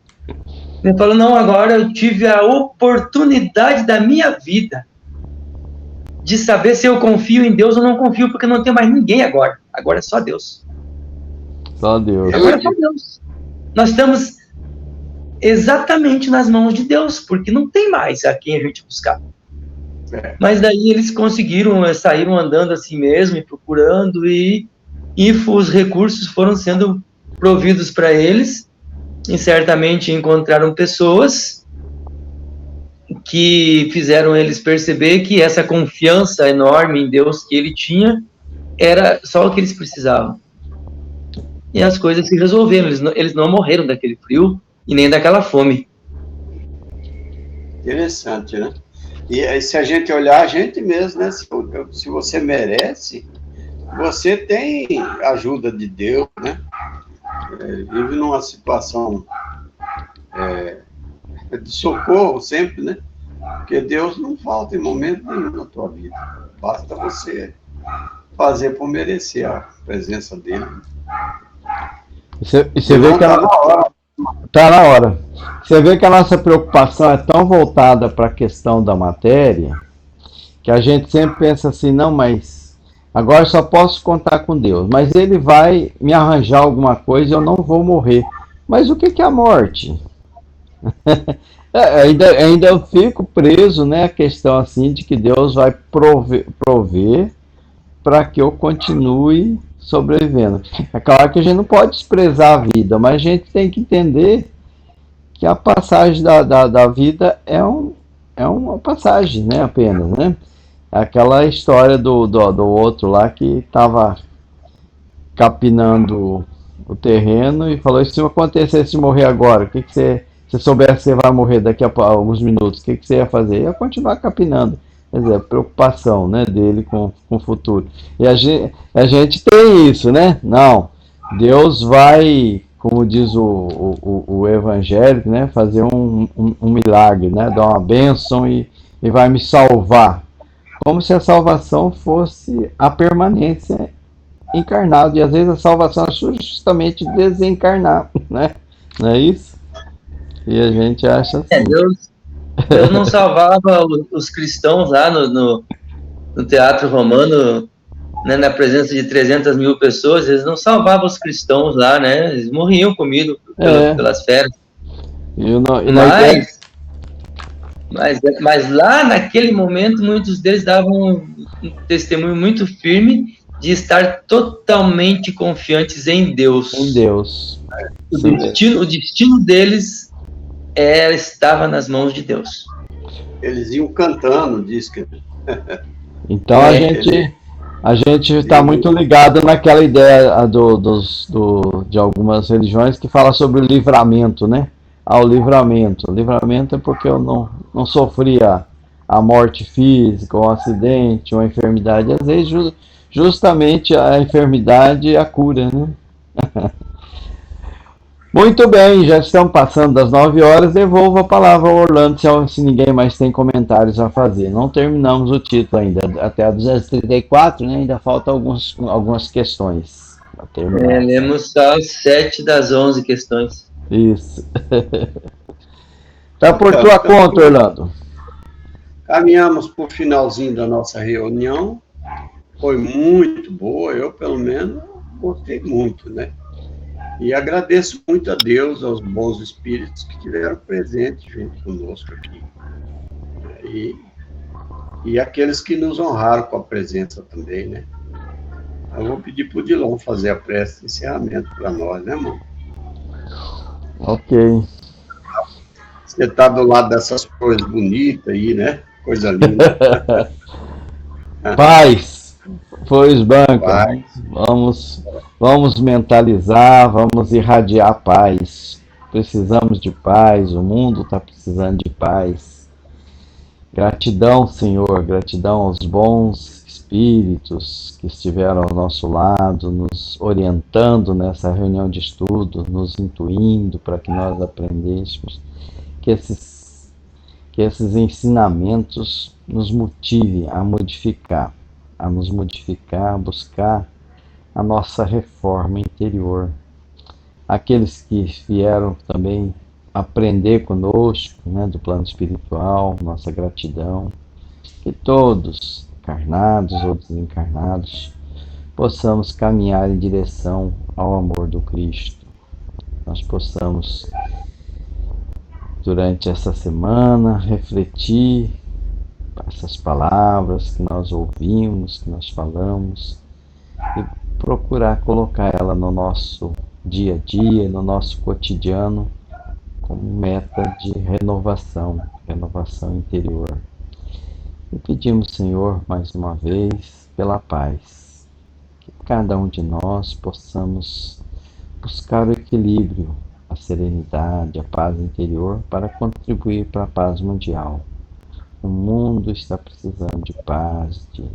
Ele falou, não, agora eu tive a oportunidade da minha vida de saber se eu confio em Deus ou não confio, porque não tem mais ninguém agora. Agora é só Deus. Só Deus. Agora é só Deus. Nós estamos exatamente nas mãos de Deus, porque não tem mais a quem a gente buscar. Mas daí eles conseguiram, saíram andando assim mesmo, e procurando, e os recursos foram sendo providos para eles, e certamente encontraram pessoas que fizeram eles perceber que essa confiança enorme em Deus que ele tinha era só o que eles precisavam. E as coisas se resolveram, eles não morreram daquele frio e nem daquela fome. Interessante, né? E aí, se a gente olhar a gente mesmo, né? Se você merece, você tem ajuda de Deus, né? Vive numa situação de socorro sempre, né? Porque Deus não falta em momento nenhum na tua vida. Basta você fazer por merecer a presença dele. E você vê que ela tá na hora. Você vê que a nossa preocupação é tão voltada para a questão da matéria que a gente sempre pensa assim, não, mas agora eu só posso contar com Deus, mas ele vai me arranjar alguma coisa e eu não vou morrer. Mas o que é a morte? Ainda eu fico preso, né, a questão assim de que Deus vai prover para que eu continue sobrevivendo. É claro que a gente não pode desprezar a vida, mas a gente tem que entender que a passagem da vida é uma passagem, né, apenas, né? Aquela história do outro lá que estava capinando o terreno e falou, se acontecesse de morrer agora, o que você, se soubesse que você vai morrer daqui a alguns minutos, o que você ia fazer? Ia continuar capinando. Quer dizer, a preocupação, né, dele com o futuro. E a gente tem isso, né? Não, Deus vai, como diz o evangélico, né, fazer um milagre, né, dar uma bênção e vai me salvar. Como se a salvação fosse a permanência encarnado, e às vezes a salvação é justamente desencarnar, né? Não é isso? E a gente acha assim. Deus não salvava os cristãos lá no Teatro Romano, né, na presença de 300 mil pessoas, eles não salvavam os cristãos lá, né? Eles morriam comidos pelas feras. Mas lá naquele momento, muitos deles davam um testemunho muito firme de estar totalmente confiantes em Deus. Em Deus. O destino deles estava nas mãos de Deus. Eles iam cantando, diz que. Então a gente está muito ligado naquela ideia de algumas religiões que fala sobre o livramento, né? O livramento. O livramento é porque eu não sofria a morte física, um acidente, uma enfermidade. Às vezes justamente a enfermidade é a cura, né? Muito bem, já estamos passando das 9 horas, devolvo a palavra ao Orlando se ninguém mais tem comentários a fazer. Não terminamos o título ainda, até a 234, né? Ainda faltam algumas questões para terminar. Lemos só 7 das 11 questões. Isso. Tá por tua conta, Orlando. Caminhamos para o finalzinho da nossa reunião. Foi muito boa, eu pelo menos gostei muito, né? E agradeço muito a Deus, aos bons espíritos que estiveram presentes junto conosco aqui. E aqueles que nos honraram com a presença também, né? Eu vou pedir para o Dilon fazer a prece de encerramento para nós, né, irmão? Ok. Você está do lado dessas coisas bonitas aí, né? Coisa linda. Paz. Pois, banca, vamos mentalizar, vamos irradiar paz. Precisamos de paz, o mundo está precisando de paz. Gratidão, Senhor, gratidão aos bons espíritos que estiveram ao nosso lado, nos orientando nessa reunião de estudo, nos intuindo para que nós aprendêssemos, que esses ensinamentos nos motivem a nos modificar, a buscar a nossa reforma interior. Aqueles que vieram também aprender conosco, né, do plano espiritual, nossa gratidão. Que todos, encarnados ou desencarnados, possamos caminhar em direção ao amor do Cristo. Nós possamos, durante essa semana, refletir essas palavras que nós ouvimos, que nós falamos, e procurar colocar ela no nosso dia a dia, no nosso cotidiano, como meta de renovação interior. E pedimos, Senhor, mais uma vez, pela paz. Que cada um de nós possamos buscar o equilíbrio, a serenidade, a paz interior para contribuir para a paz mundial. O mundo está precisando de paz, de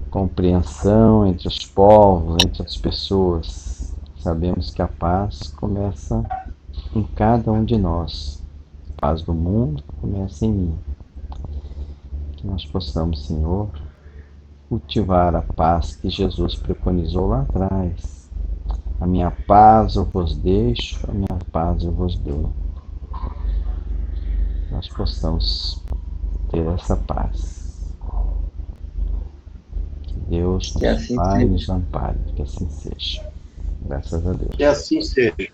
compreensão entre os povos, entre as pessoas. Sabemos que a paz começa em cada um de nós. A paz do mundo começa em mim. Que nós possamos, Senhor, cultivar a paz que Jesus preconizou lá atrás. A minha paz eu vos deixo, a minha paz eu vos dou. Nós possamos ter essa paz. Que Deus nos Que assim Pai seja. nos ampare, que assim seja. Graças a Deus. Que assim seja.